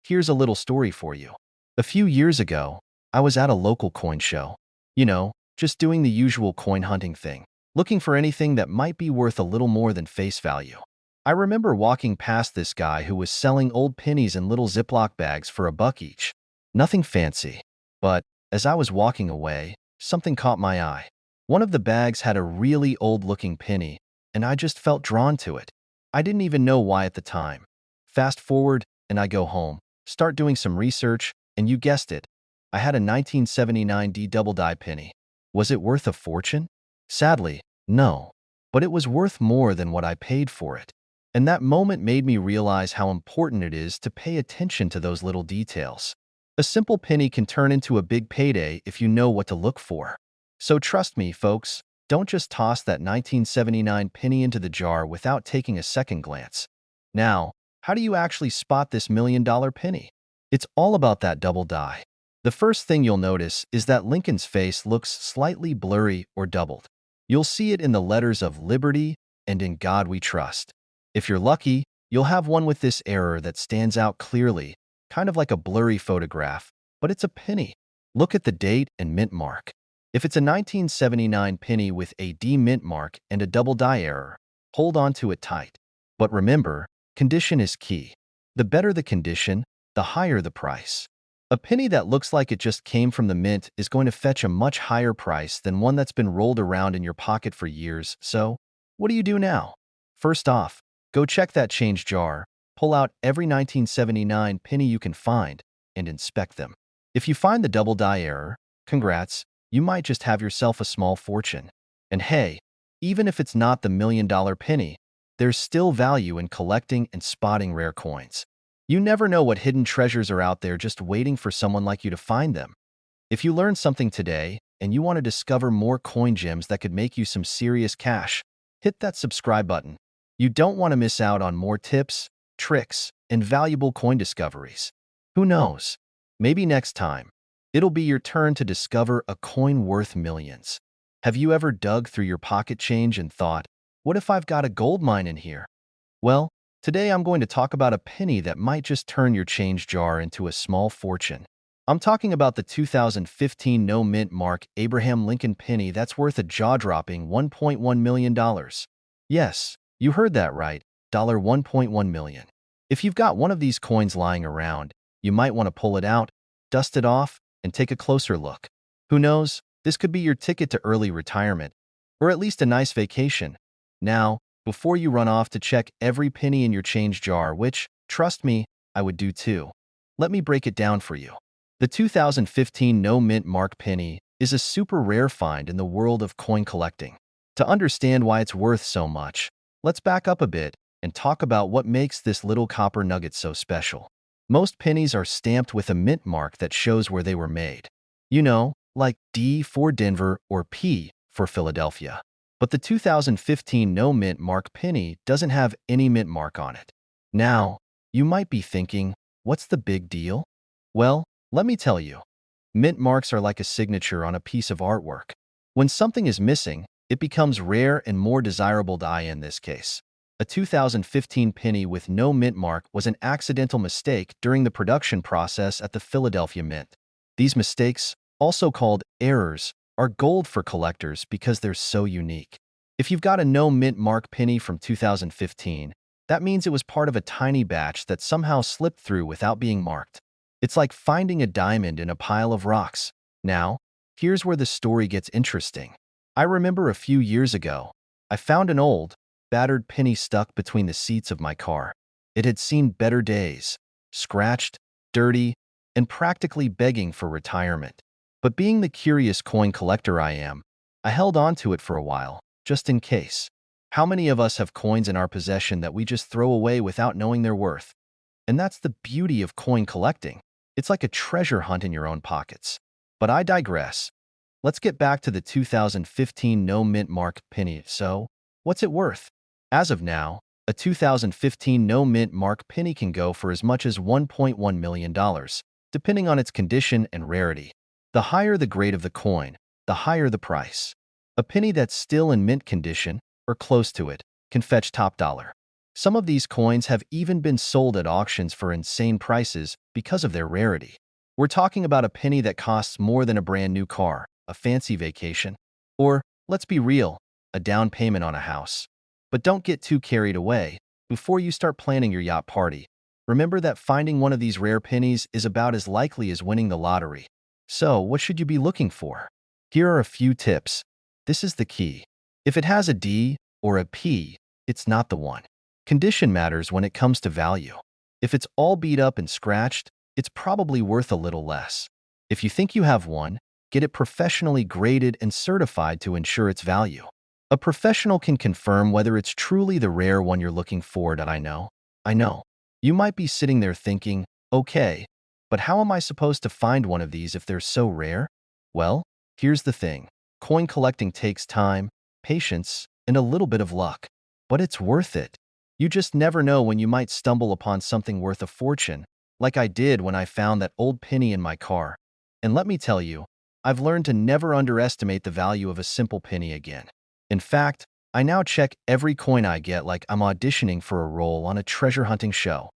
Here's a little story for you. A few years ago, I was at a local coin show. You know, just doing the usual coin hunting thing, looking for anything that might be worth a little more than face value. I remember walking past this guy who was selling old pennies in little Ziploc bags for $1 each. Nothing fancy. But as I was walking away, something caught my eye. One of the bags had a really old-looking penny, and I just felt drawn to it. I didn't even know why at the time. Fast forward, and I go home, start doing some research, and you guessed it, I had a 1979 D double die penny. Was it worth a fortune? Sadly, no. But it was worth more than what I paid for it. And that moment made me realize how important it is to pay attention to those little details. A simple penny can turn into a big payday if you know what to look for. So trust me, folks, don't just toss that 1979 penny into the jar without taking a second glance. Now, how do you actually spot this $1 million penny? It's all about that double die. The first thing you'll notice is that Lincoln's face looks slightly blurry or doubled. You'll see it in the letters of Liberty and In God We Trust. If you're lucky, you'll have one with this error that stands out clearly, kind of like a blurry photograph, but it's a penny. Look at the date and mint mark. If it's a 1979 penny with a D mint mark and a double die error, hold on to it tight. But remember, condition is key. The better the condition, the higher the price. A penny that looks like it just came from the mint is going to fetch a much higher price than one that's been rolled around in your pocket for years, so what do you do now? First off, go check that change jar, pull out every 1979 penny you can find, and inspect them. If you find the double die error, congrats, you might just have yourself a small fortune. And hey, even if it's not the $1 million penny, there's still value in collecting and spotting rare coins. You never know what hidden treasures are out there just waiting for someone like you to find them. If you learned something today and you want to discover more coin gems that could make you some serious cash, hit that subscribe button. You don't want to miss out on more tips, tricks, and valuable coin discoveries. Who knows? Maybe next time, it'll be your turn to discover a coin worth millions. Have you ever dug through your pocket change and thought, what if I've got a gold mine in here? Well, today I'm going to talk about a penny that might just turn your change jar into a small fortune. I'm talking about the 2015 no mint mark Abraham Lincoln penny that's worth a jaw-dropping $1.1 million. Yes, you heard that right, $1.1 million. If you've got one of these coins lying around, you might want to pull it out, dust it off, and take a closer look. Who knows, this could be your ticket to early retirement, or at least a nice vacation. Now, before you run off to check every penny in your change jar, which, trust me, I would do too, let me break it down for you. The 2015 no mint mark penny is a super rare find in the world of coin collecting. To understand why it's worth so much, let's back up a bit and talk about what makes this little copper nugget so special. Most pennies are stamped with a mint mark that shows where they were made. You know, like D for Denver or P for Philadelphia. But the 2015 no mint mark penny doesn't have any mint mark on it. Now, you might be thinking, what's the big deal? Well, let me tell you. Mint marks are like a signature on a piece of artwork. When something is missing, it becomes rare and more desirable to eye in this case. A 2015 penny with no mint mark was an accidental mistake during the production process at the Philadelphia Mint. These mistakes, also called errors, are gold for collectors because they're so unique. If you've got a no mint mark penny from 2015, that means it was part of a tiny batch that somehow slipped through without being marked. It's like finding a diamond in a pile of rocks. Now, here's where the story gets interesting. I remember a few years ago, I found an old, battered penny stuck between the seats of my car. It had seen better days, scratched, dirty, and practically begging for retirement. But being the curious coin collector I am, I held on to it for a while, just in case. How many of us have coins in our possession that we just throw away without knowing their worth? And that's the beauty of coin collecting. It's like a treasure hunt in your own pockets. But I digress. Let's get back to the 2015 no mint mark penny. So, what's it worth? As of now, a 2015 no mint mark penny can go for as much as $1.1 million, depending on its condition and rarity. The higher the grade of the coin, the higher the price. A penny that's still in mint condition, or close to it, can fetch top dollar. Some of these coins have even been sold at auctions for insane prices because of their rarity. We're talking about a penny that costs more than a brand new car, a fancy vacation, or, let's be real, a down payment on a house. But don't get too carried away. Before you start planning your yacht party, remember that finding one of these rare pennies is about as likely as winning the lottery. So, what should you be looking for? Here are a few tips. This is the key. If it has a D or a P, it's not the one. Condition matters when it comes to value. If it's all beat up and scratched, it's probably worth a little less. If you think you have one, get it professionally graded and certified to ensure its value. A professional can confirm whether it's truly the rare one you're looking for. I know. You might be sitting there thinking, okay, but how am I supposed to find one of these if they're so rare? Well, here's the thing. Coin collecting takes time, patience, and a little bit of luck. But it's worth it. You just never know when you might stumble upon something worth a fortune, like I did when I found that old penny in my car. And let me tell you, I've learned to never underestimate the value of a simple penny again. In fact, I now check every coin I get like I'm auditioning for a role on a treasure hunting show.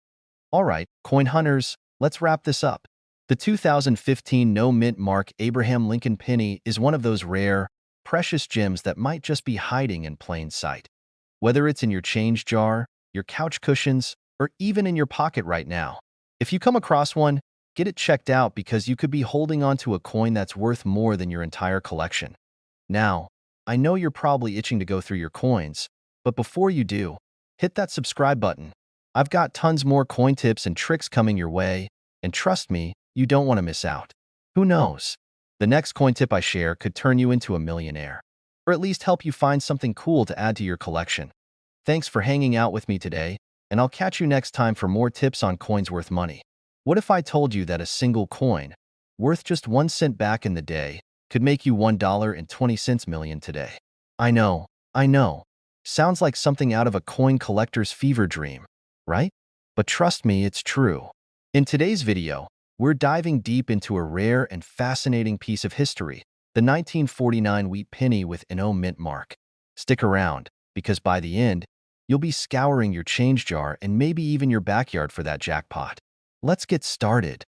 All right, coin hunters, let's wrap this up. The 2015 no-mint mark Abraham Lincoln penny is one of those rare, precious gems that might just be hiding in plain sight. Whether it's in your change jar, your couch cushions, or even in your pocket right now. If you come across one, get it checked out because you could be holding onto a coin that's worth more than your entire collection. Now, I know you're probably itching to go through your coins, but before you do, hit that subscribe button. I've got tons more coin tips and tricks coming your way, and trust me, you don't want to miss out. Who knows? The next coin tip I share could turn you into a millionaire, or at least help you find something cool to add to your collection. Thanks for hanging out with me today, and I'll catch you next time for more tips on coins worth money. What if I told you that a single coin, worth just 1 cent back in the day, could make you $1.20 million today? I know. Sounds like something out of a coin collector's fever dream, right? But trust me, it's true. In today's video, we're diving deep into a rare and fascinating piece of history, the 1949 wheat penny with an O mint mark. Stick around, because by the end, you'll be scouring your change jar and maybe even your backyard for that jackpot. Let's get started.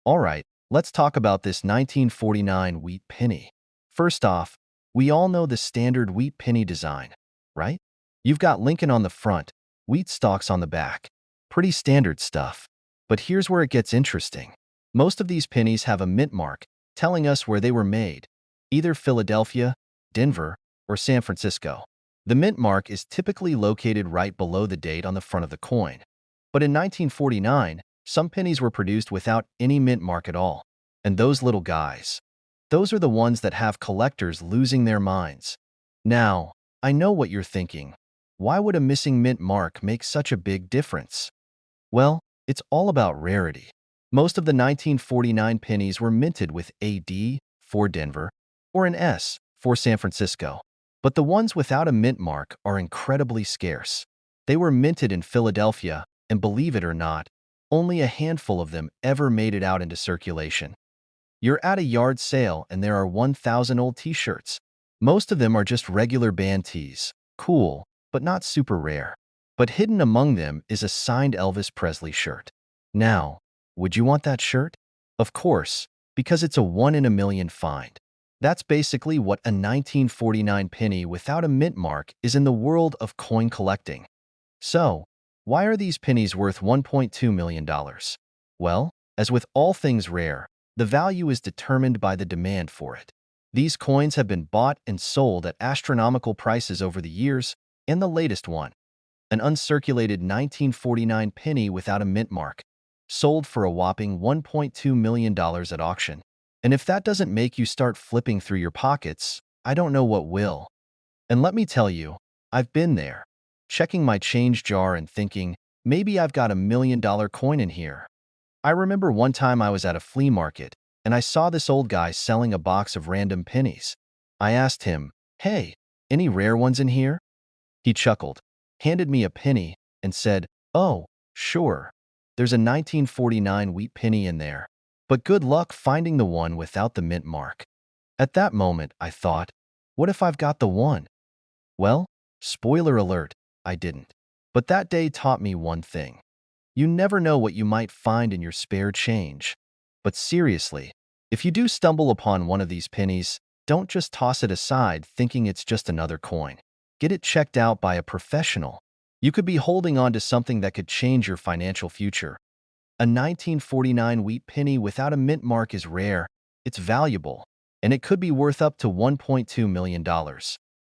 All right, let's talk about this 1949 wheat penny. First off, we all know the standard wheat penny design, right? You've got Lincoln on the front, wheat stalks on the back. Pretty standard stuff. But here's where it gets interesting. Most of these pennies have a mint mark telling us where they were made, either Philadelphia, Denver, or San Francisco. The mint mark is typically located right below the date on the front of the coin. But in 1949, some pennies were produced without any mint mark at all. And those little guys, those are the ones that have collectors losing their minds. Now, I know what you're thinking. Why would a missing mint mark make such a big difference? Well, it's all about rarity. Most of the 1949 pennies were minted with a D for Denver or an S for San Francisco. But the ones without a mint mark are incredibly scarce. They were minted in Philadelphia, and believe it or not, only a handful of them ever made it out into circulation. You're at a yard sale and there are 1,000 old t-shirts. Most of them are just regular band tees. Cool, but not super rare. But hidden among them is a signed Elvis Presley shirt. Now, would you want that shirt? Of course, because it's a 1 in a million find. That's basically what a 1949 penny without a mint mark is in the world of coin collecting. So, why are these pennies worth $1.2 million? Well, as with all things rare, the value is determined by the demand for it. These coins have been bought and sold at astronomical prices over the years, and the latest one, an uncirculated 1949 penny without a mint mark, sold for a whopping $1.2 million at auction. And if that doesn't make you start flipping through your pockets, I don't know what will. And let me tell you, I've been there, checking my change jar and thinking, maybe I've got $1 million coin in here. I remember one time I was at a flea market, and I saw this old guy selling a box of random pennies. I asked him, "Hey, any rare ones in here?" He chuckled, handed me a penny, and said, "Oh, sure. There's a 1949 wheat penny in there. But good luck finding the one without the mint mark." At that moment, I thought, what if I've got the one? Well, spoiler alert, I didn't. But that day taught me one thing. You never know what you might find in your spare change. But seriously, if you do stumble upon one of these pennies, don't just toss it aside thinking it's just another coin. Get it checked out by a professional. You could be holding on to something that could change your financial future. A 1949 wheat penny without a mint mark is rare, it's valuable, and it could be worth up to $1.2 million.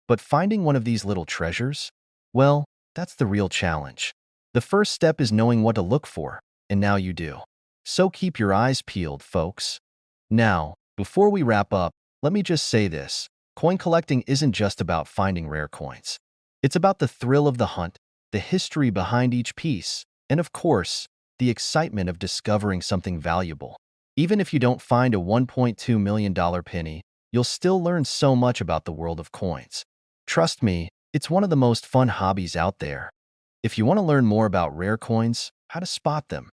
But finding one of these little treasures? Well, that's the real challenge. The first step is knowing what to look for, and now you do. So keep your eyes peeled, folks. Now, before we wrap up, let me just say this. Coin collecting isn't just about finding rare coins. It's about the thrill of the hunt, the history behind each piece, and of course, the excitement of discovering something valuable. Even if you don't find a $1.2 million penny, you'll still learn so much about the world of coins. Trust me, it's one of the most fun hobbies out there. If you want to learn more about rare coins, how to spot them,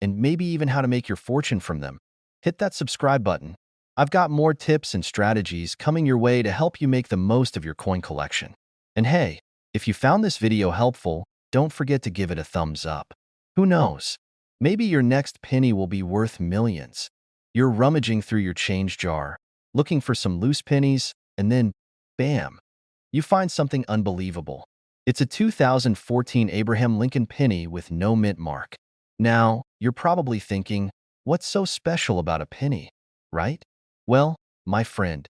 and maybe even how to make your fortune from them, hit that subscribe button. I've got more tips and strategies coming your way to help you make the most of your coin collection. And hey, if you found this video helpful, don't forget to give it a thumbs up. Who knows? Maybe your next penny will be worth millions. You're rummaging through your change jar, looking for some loose pennies, and then, bam, you find something unbelievable. It's a 2014 Abraham Lincoln penny with no mint mark. Now, you're probably thinking, what's so special about a penny, right? Well, my friend,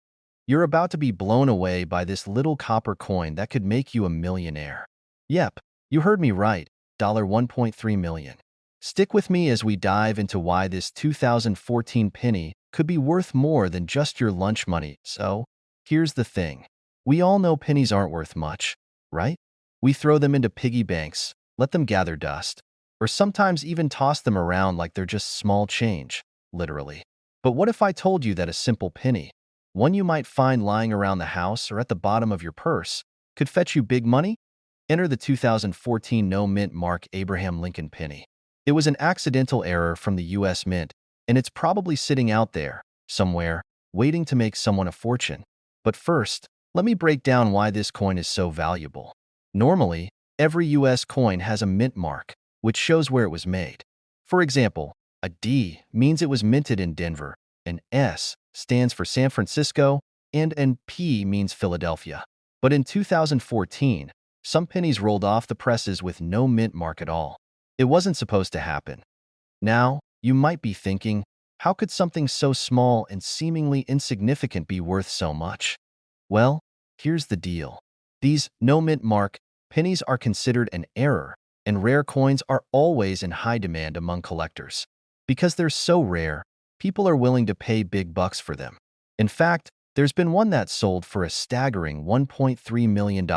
you're about to be blown away by this little copper coin that could make you a millionaire. Yep, you heard me right, $1.3 million. Stick with me as we dive into why this 2014 penny could be worth more than just your lunch money. So, here's the thing. We all know pennies aren't worth much, right? We throw them into piggy banks, let them gather dust, or sometimes even toss them around like they're just small change, literally. But what if I told you that a simple penny, one you might find lying around the house or at the bottom of your purse, could fetch you big money? Enter the 2014 no mint mark Abraham Lincoln penny. It was an accidental error from the US Mint, and it's probably sitting out there, somewhere, waiting to make someone a fortune. But first, let me break down why this coin is so valuable. Normally, every US coin has a mint mark, which shows where it was made. For example, a D means it was minted in Denver, an S stands for San Francisco, and an P means Philadelphia. But in 2014, some pennies rolled off the presses with no mint mark at all. It wasn't supposed to happen. Now, you might be thinking, how could something so small and seemingly insignificant be worth so much? Well, here's the deal. These no mint mark pennies are considered an error, and rare coins are always in high demand among collectors. Because they're so rare, people are willing to pay big bucks for them. In fact, there's been one that sold for a staggering $1.3 million.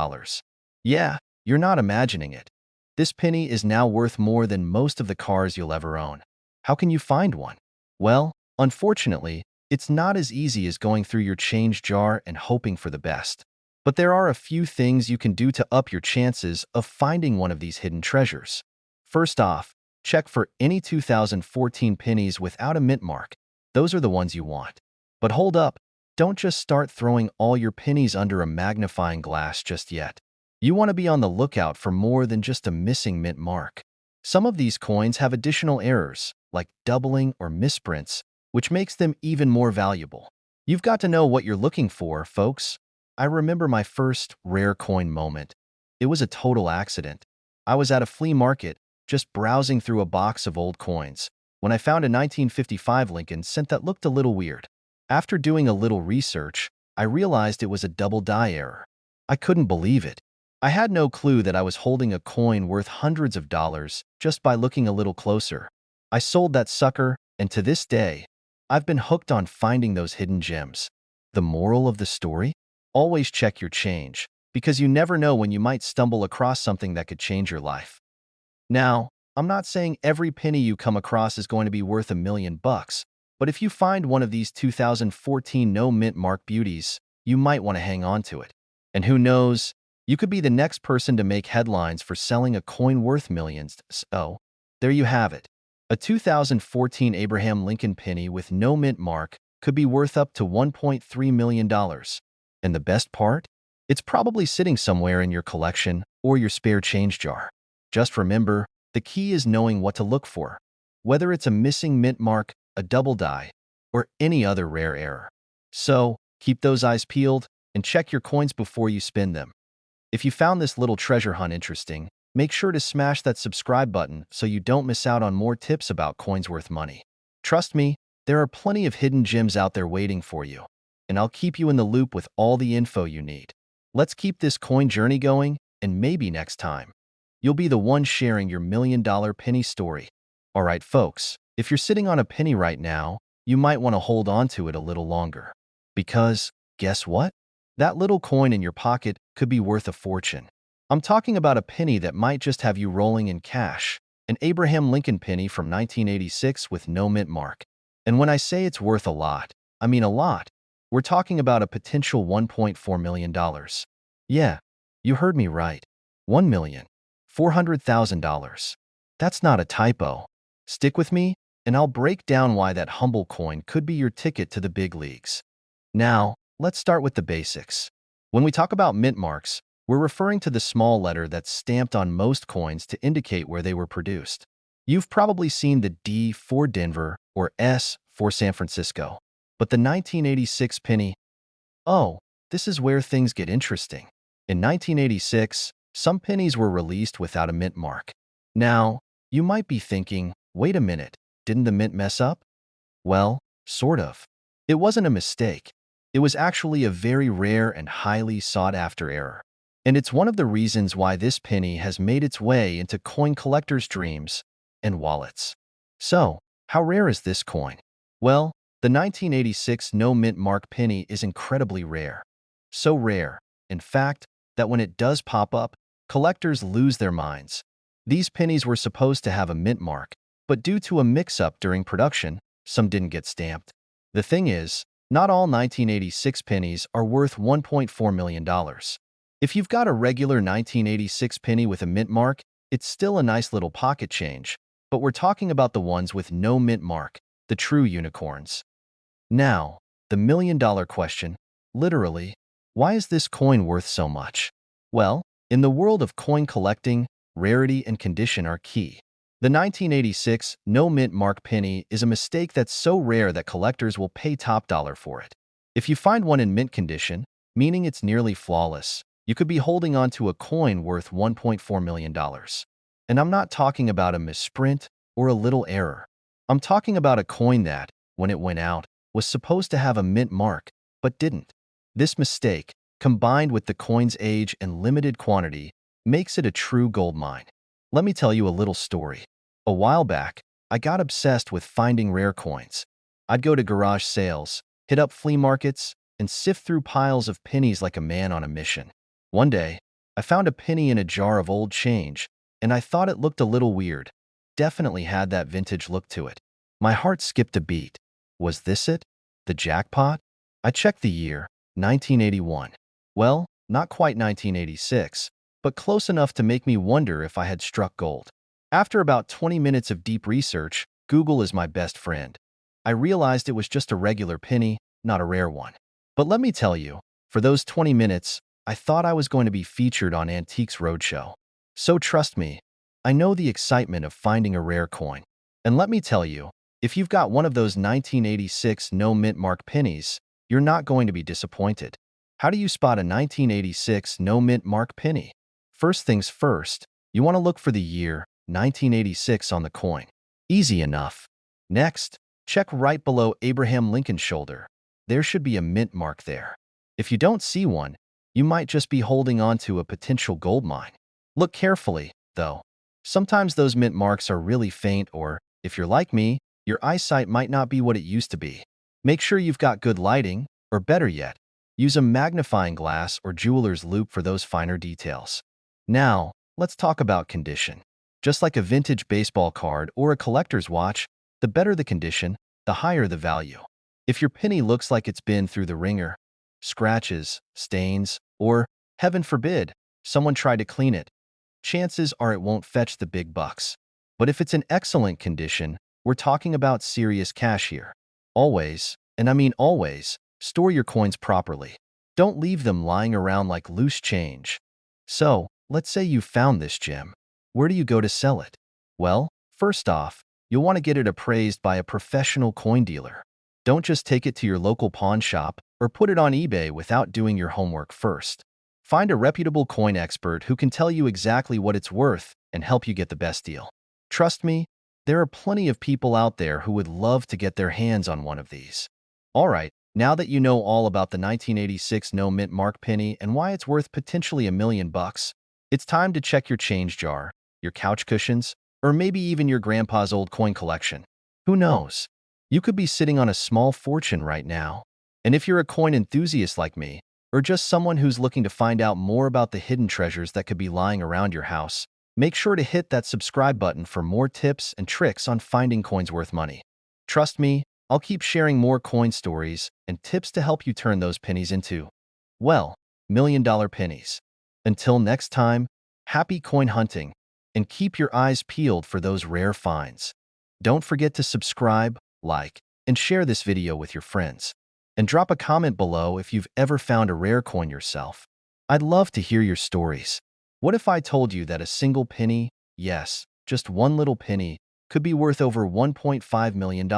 Yeah, you're not imagining it. This penny is now worth more than most of the cars you'll ever own. How can you find one? Well, unfortunately, it's not as easy as going through your change jar and hoping for the best. But there are a few things you can do to up your chances of finding one of these hidden treasures. First off, check for any 2014 pennies without a mint mark. Those are the ones you want. But hold up, don't just start throwing all your pennies under a magnifying glass just yet. You want to be on the lookout for more than just a missing mint mark. Some of these coins have additional errors, like doubling or misprints, which makes them even more valuable. You've got to know what you're looking for, folks. I remember my first rare coin moment. It was a total accident. I was at a flea market, just browsing through a box of old coins, when I found a 1955 Lincoln cent that looked a little weird. After doing a little research, I realized it was a double die error. I couldn't believe it. I had no clue that I was holding a coin worth hundreds of dollars just by looking a little closer. I sold that sucker, and to this day, I've been hooked on finding those hidden gems. The moral of the story? Always check your change, because you never know when you might stumble across something that could change your life. Now, I'm not saying every penny you come across is going to be worth $1 million, but if you find one of these 2014 no mint mark beauties, you might want to hang on to it. And who knows, you could be the next person to make headlines for selling a coin worth millions. So, there you have it. A 2014 Abraham Lincoln penny with no mint mark could be worth up to $1.3 million. And the best part? It's probably sitting somewhere in your collection or your spare change jar. Just remember, the key is knowing what to look for, whether it's a missing mint mark, a double die, or any other rare error. So, keep those eyes peeled and check your coins before you spend them. If you found this little treasure hunt interesting, make sure to smash that subscribe button so you don't miss out on more tips about coins worth money. Trust me, there are plenty of hidden gems out there waiting for you, and I'll keep you in the loop with all the info you need. Let's keep this coin journey going, and maybe next time, you'll be the one sharing your $1 million penny story. Alright folks, if you're sitting on a penny right now, you might want to hold on to it a little longer. Because, guess what? That little coin in your pocket could be worth a fortune. I'm talking about a penny that might just have you rolling in cash, an Abraham Lincoln penny from 1986 with no mint mark. And when I say it's worth a lot, I mean a lot. We're talking about a potential $1.4 million. Yeah, you heard me right. $1,400,000. That's not a typo. Stick with me, and I'll break down why that humble coin could be your ticket to the big leagues. Now, let's start with the basics. When we talk about mint marks, we're referring to the small letter that's stamped on most coins to indicate where they were produced. You've probably seen the D for Denver or S for San Francisco. But the 1986 penny, oh, this is where things get interesting. In 1986, some pennies were released without a mint mark. Now, you might be thinking, wait a minute, didn't the mint mess up? Well, sort of. It wasn't a mistake. It was actually a very rare and highly sought-after error. And it's one of the reasons why this penny has made its way into coin collectors' dreams and wallets. So, how rare is this coin? Well, the 1986 no-mint mark penny is incredibly rare. So rare, in fact, that when it does pop up, collectors lose their minds. These pennies were supposed to have a mint mark, but due to a mix-up during production, some didn't get stamped. The thing is, not all 1986 pennies are worth $1.4 million. If you've got a regular 1986 penny with a mint mark, it's still a nice little pocket change, but we're talking about the ones with no mint mark, the true unicorns. Now, the million-dollar question, literally, why is this coin worth so much? Well, in the world of coin collecting, rarity and condition are key. The 1986 no-mint mark penny is a mistake that's so rare that collectors will pay top dollar for it. If you find one in mint condition, meaning it's nearly flawless, you could be holding on to a coin worth $1.4 million. And I'm not talking about a misprint or a little error. I'm talking about a coin that, when it went out, was supposed to have a mint mark, but didn't. This mistake, combined with the coin's age and limited quantity, makes it a true gold mine. Let me tell you a little story. A while back, I got obsessed with finding rare coins. I'd go to garage sales, hit up flea markets, and sift through piles of pennies like a man on a mission. One day, I found a penny in a jar of old change, and I thought it looked a little weird. Definitely had that vintage look to it. My heart skipped a beat. Was this it? The jackpot? I checked the year, 1981. Well, not quite 1986, but close enough to make me wonder if I had struck gold. After about 20 minutes of deep research, Google is my best friend. I realized it was just a regular penny, not a rare one. But let me tell you, for those 20 minutes, I thought I was going to be featured on Antiques Roadshow. So trust me, I know the excitement of finding a rare coin. And let me tell you, if you've got one of those 1986 no-mint mark pennies, you're not going to be disappointed. How do you spot a 1986 no-mint mark penny? First things first, you want to look for the year, 1986 on the coin. Easy enough. Next, check right below Abraham Lincoln's shoulder. There should be a mint mark there. If you don't see one, you might just be holding on to a potential gold mine. Look carefully, though. Sometimes those mint marks are really faint or, if you're like me, your eyesight might not be what it used to be. Make sure you've got good lighting, or better yet, use a magnifying glass or jeweler's loupe for those finer details. Now, let's talk about condition. Just like a vintage baseball card or a collector's watch, the better the condition, the higher the value. If your penny looks like it's been through the ringer, scratches, stains, or, heaven forbid, someone tried to clean it, chances are it won't fetch the big bucks. But if it's in excellent condition, we're talking about serious cash here. Always, and I mean always, store your coins properly. Don't leave them lying around like loose change. So, let's say you found this gem. Where do you go to sell it? Well, first off, you'll want to get it appraised by a professional coin dealer. Don't just take it to your local pawn shop or put it on eBay without doing your homework first. Find a reputable coin expert who can tell you exactly what it's worth and help you get the best deal. Trust me, there are plenty of people out there who would love to get their hands on one of these. Alright, now that you know all about the 1986 no-mint mark penny and why it's worth potentially $1 million, it's time to check your change jar, your couch cushions, or maybe even your grandpa's old coin collection. Who knows? You could be sitting on a small fortune right now. And if you're a coin enthusiast like me, or just someone who's looking to find out more about the hidden treasures that could be lying around your house, make sure to hit that subscribe button for more tips and tricks on finding coins worth money. Trust me, I'll keep sharing more coin stories and tips to help you turn those pennies into, well, million-dollar pennies. Until next time, happy coin hunting, and keep your eyes peeled for those rare finds. Don't forget to subscribe, like, and share this video with your friends. And drop a comment below if you've ever found a rare coin yourself. I'd love to hear your stories. What if I told you that a single penny, yes, just one little penny, could be worth over $1.5 million.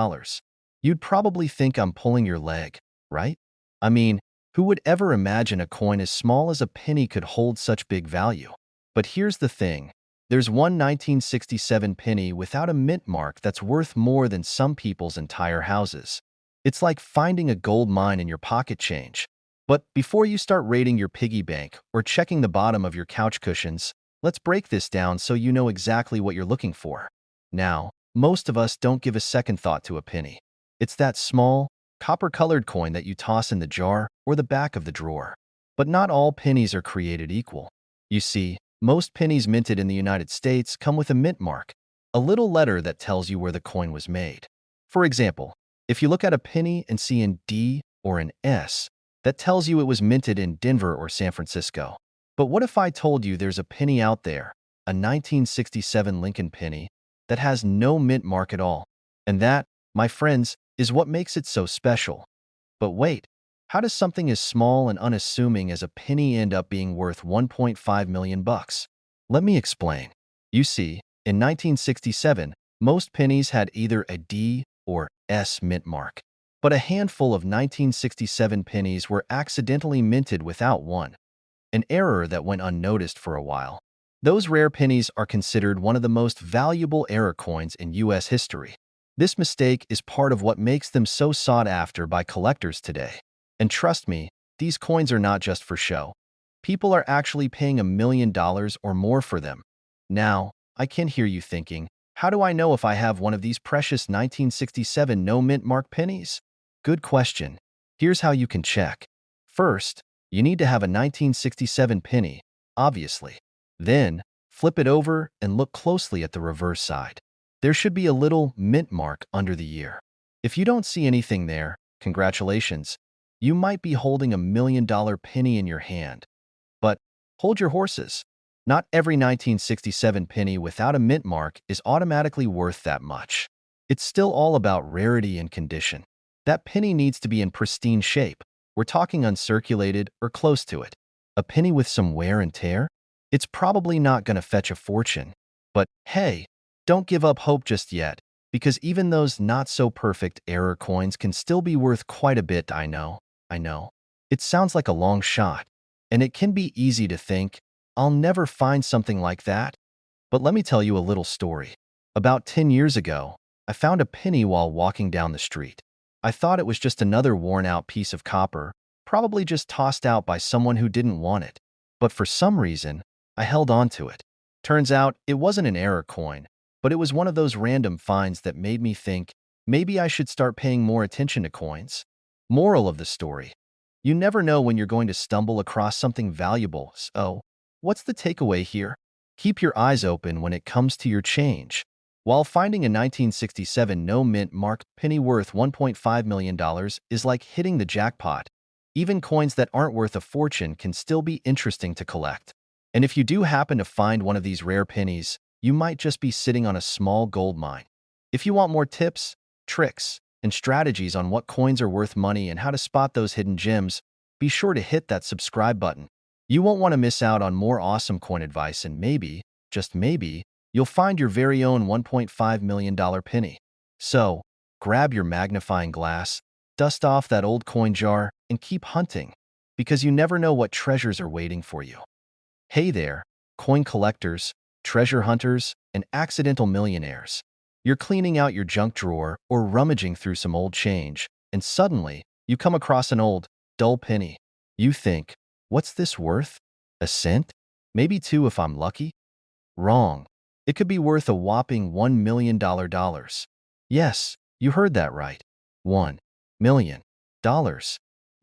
You'd probably think I'm pulling your leg, right? I mean, who would ever imagine a coin as small as a penny could hold such big value? But here's the thing. There's one 1967 penny without a mint mark that's worth more than some people's entire houses. It's like finding a gold mine in your pocket change. But before you start raiding your piggy bank or checking the bottom of your couch cushions, let's break this down so you know exactly what you're looking for. Now, most of us don't give a second thought to a penny. It's that small, copper-colored coin that you toss in the jar or the back of the drawer. But not all pennies are created equal. You see, most pennies minted in the United States come with a mint mark, a little letter that tells you where the coin was made. For example, if you look at a penny and see an D or an S, that tells you it was minted in Denver or San Francisco. But what if I told you there's a penny out there, a 1967 Lincoln penny, that has no mint mark at all? And that, my friends, is what makes it so special. But wait, how does something as small and unassuming as a penny end up being worth 1.5 million bucks? Let me explain. You see, in 1967, most pennies had either a D or S mint mark. But a handful of 1967 pennies were accidentally minted without one, an error that went unnoticed for a while. Those rare pennies are considered one of the most valuable error coins in U.S. history. This mistake is part of what makes them so sought after by collectors today. And trust me, these coins are not just for show. People are actually paying $1 million or more for them. Now, I can hear you thinking, how do I know if I have one of these precious 1967 no mint mark pennies? Good question. Here's how you can check. First, you need to have a 1967 penny, obviously. Then, flip it over and look closely at the reverse side. There should be a little mint mark under the year. If you don't see anything there, congratulations. You might be holding $1 million penny in your hand. But hold your horses. Not every 1967 penny without a mint mark is automatically worth that much. It's still all about rarity and condition. That penny needs to be in pristine shape. We're talking uncirculated or close to it. A penny with some wear and tear? It's probably not going to fetch a fortune. But hey, don't give up hope just yet, because even those not-so-perfect error coins can still be worth quite a bit. I know. It sounds like a long shot, and it can be easy to think, I'll never find something like that. But let me tell you a little story. About 10 years ago, I found a penny while walking down the street. I thought it was just another worn-out piece of copper, probably just tossed out by someone who didn't want it. But for some reason, I held on to it. Turns out, it wasn't an error coin, but it was one of those random finds that made me think, maybe I should start paying more attention to coins. Moral of the story: you never know when you're going to stumble across something valuable, so what's the takeaway here? Keep your eyes open when it comes to your change. While finding a 1967 no-mint marked penny worth $1.5 million is like hitting the jackpot, even coins that aren't worth a fortune can still be interesting to collect. And if you do happen to find one of these rare pennies, you might just be sitting on a small gold mine. If you want more tips, tricks, and strategies on what coins are worth money and how to spot those hidden gems, be sure to hit that subscribe button. You won't want to miss out on more awesome coin advice, and maybe, just maybe, you'll find your very own $1.5 million penny. So, grab your magnifying glass, dust off that old coin jar, and keep hunting, because you never know what treasures are waiting for you. Hey there, coin collectors, treasure hunters, and accidental millionaires. You're cleaning out your junk drawer or rummaging through some old change, and suddenly, you come across an old, dull penny. You think, what's this worth? A cent? Maybe two if I'm lucky? Wrong. It could be worth a whopping $1 million. Yes, you heard that right. $1 million.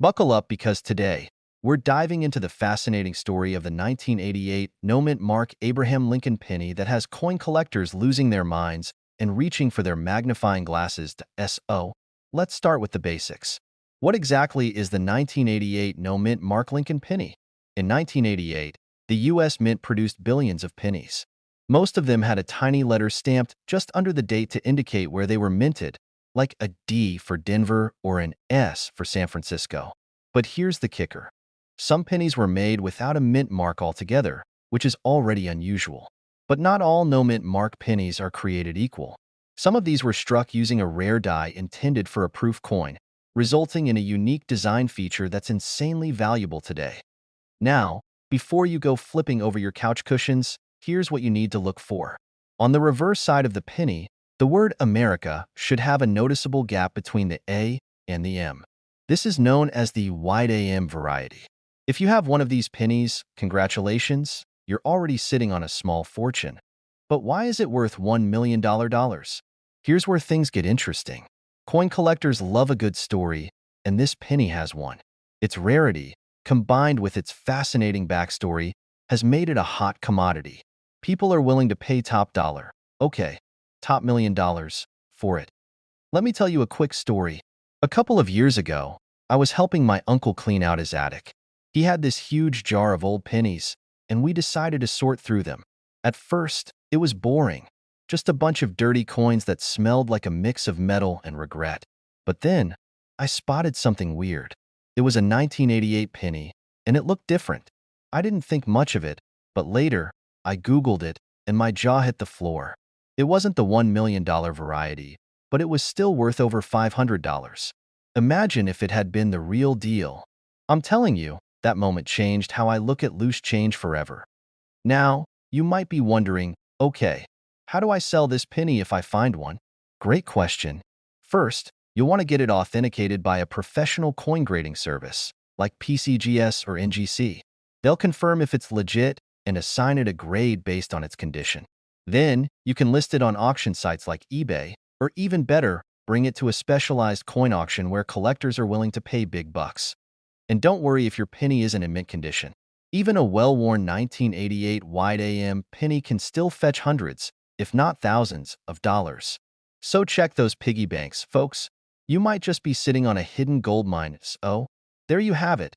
Buckle up, because today, we're diving into the fascinating story of the 1988 no-mint mark Abraham Lincoln penny that has coin collectors losing their minds and reaching for their magnifying glasses to S.O. Let's start with the basics. What exactly is the 1988 no-mint mark Lincoln penny? In 1988, the U.S. Mint produced billions of pennies. Most of them had a tiny letter stamped just under the date to indicate where they were minted, like a D for Denver or an S for San Francisco. But here's the kicker. Some pennies were made without a mint mark altogether, which is already unusual. But not all no-mint mark pennies are created equal. Some of these were struck using a rare die intended for a proof coin, resulting in a unique design feature that's insanely valuable today. Now, before you go flipping over your couch cushions, here's what you need to look for. On the reverse side of the penny, the word America should have a noticeable gap between the A and the M. This is known as the wide AM variety. If you have one of these pennies, congratulations, you're already sitting on a small fortune. But why is it worth $1 million? Here's where things get interesting. Coin collectors love a good story, and this penny has one. Its rarity, combined with its fascinating backstory, has made it a hot commodity. People are willing to pay top dollar, okay, top $1 million, for it. Let me tell you a quick story. A couple of years ago, I was helping my uncle clean out his attic. He had this huge jar of old pennies, and we decided to sort through them. At first, it was boring, just a bunch of dirty coins that smelled like a mix of metal and regret. But then, I spotted something weird. It was a 1988 penny, and it looked different. I didn't think much of it, but later, I Googled it, and my jaw hit the floor. It wasn't the $1 million variety, but it was still worth over $500. Imagine if it had been the real deal. I'm telling you, that moment changed how I look at loose change forever. Now, you might be wondering, okay, how do I sell this penny if I find one? Great question. First, you'll want to get it authenticated by a professional coin grading service, like PCGS or NGC. They'll confirm if it's legit and assign it a grade based on its condition. Then, you can list it on auction sites like eBay, or even better, bring it to a specialized coin auction where collectors are willing to pay big bucks. And don't worry if your penny isn't in mint condition. Even a well-worn 1988 wide AM penny can still fetch hundreds, if not thousands, of dollars. So check those piggy banks, folks. You might just be sitting on a hidden gold mine. So, there you have it.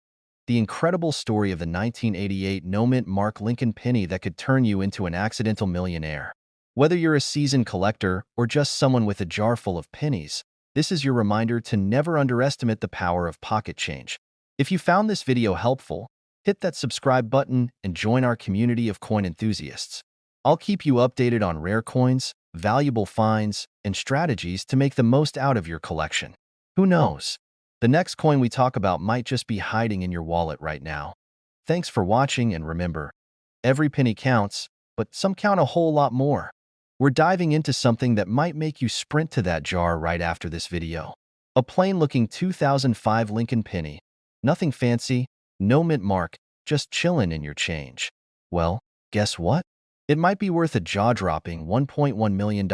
The incredible story of the 1988 no-mint Mark Lincoln penny that could turn you into an accidental millionaire. Whether you're a seasoned collector or just someone with a jar full of pennies, this is your reminder to never underestimate the power of pocket change. If you found this video helpful, hit that subscribe button and join our community of coin enthusiasts. I'll keep you updated on rare coins, valuable finds, and strategies to make the most out of your collection. Who knows? The next coin we talk about might just be hiding in your wallet right now. Thanks for watching, and remember, every penny counts, but some count a whole lot more. We're diving into something that might make you sprint to that jar right after this video. A plain-looking 2005 Lincoln penny. Nothing fancy, no mint mark, just chillin' in your change. Well, guess what? It might be worth a jaw-dropping $1.1 million.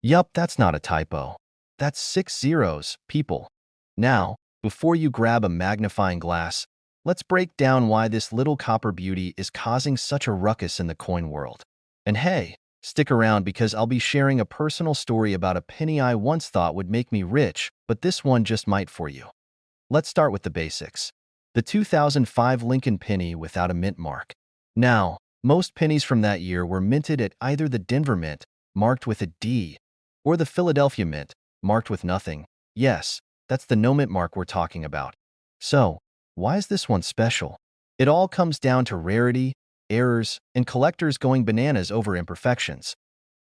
Yup, that's not a typo. That's 6 zeros, people. Now, before you grab a magnifying glass, let's break down why this little copper beauty is causing such a ruckus in the coin world. And hey, stick around because I'll be sharing a personal story about a penny I once thought would make me rich, but this one just might for you. Let's start with the basics. The 2005 Lincoln penny without a mint mark. Now, most pennies from that year were minted at either the Denver Mint, marked with a D, or the Philadelphia Mint, marked with nothing. Yes, that's the no mint mark we're talking about. So, why is this one special? It all comes down to rarity, errors, and collectors going bananas over imperfections.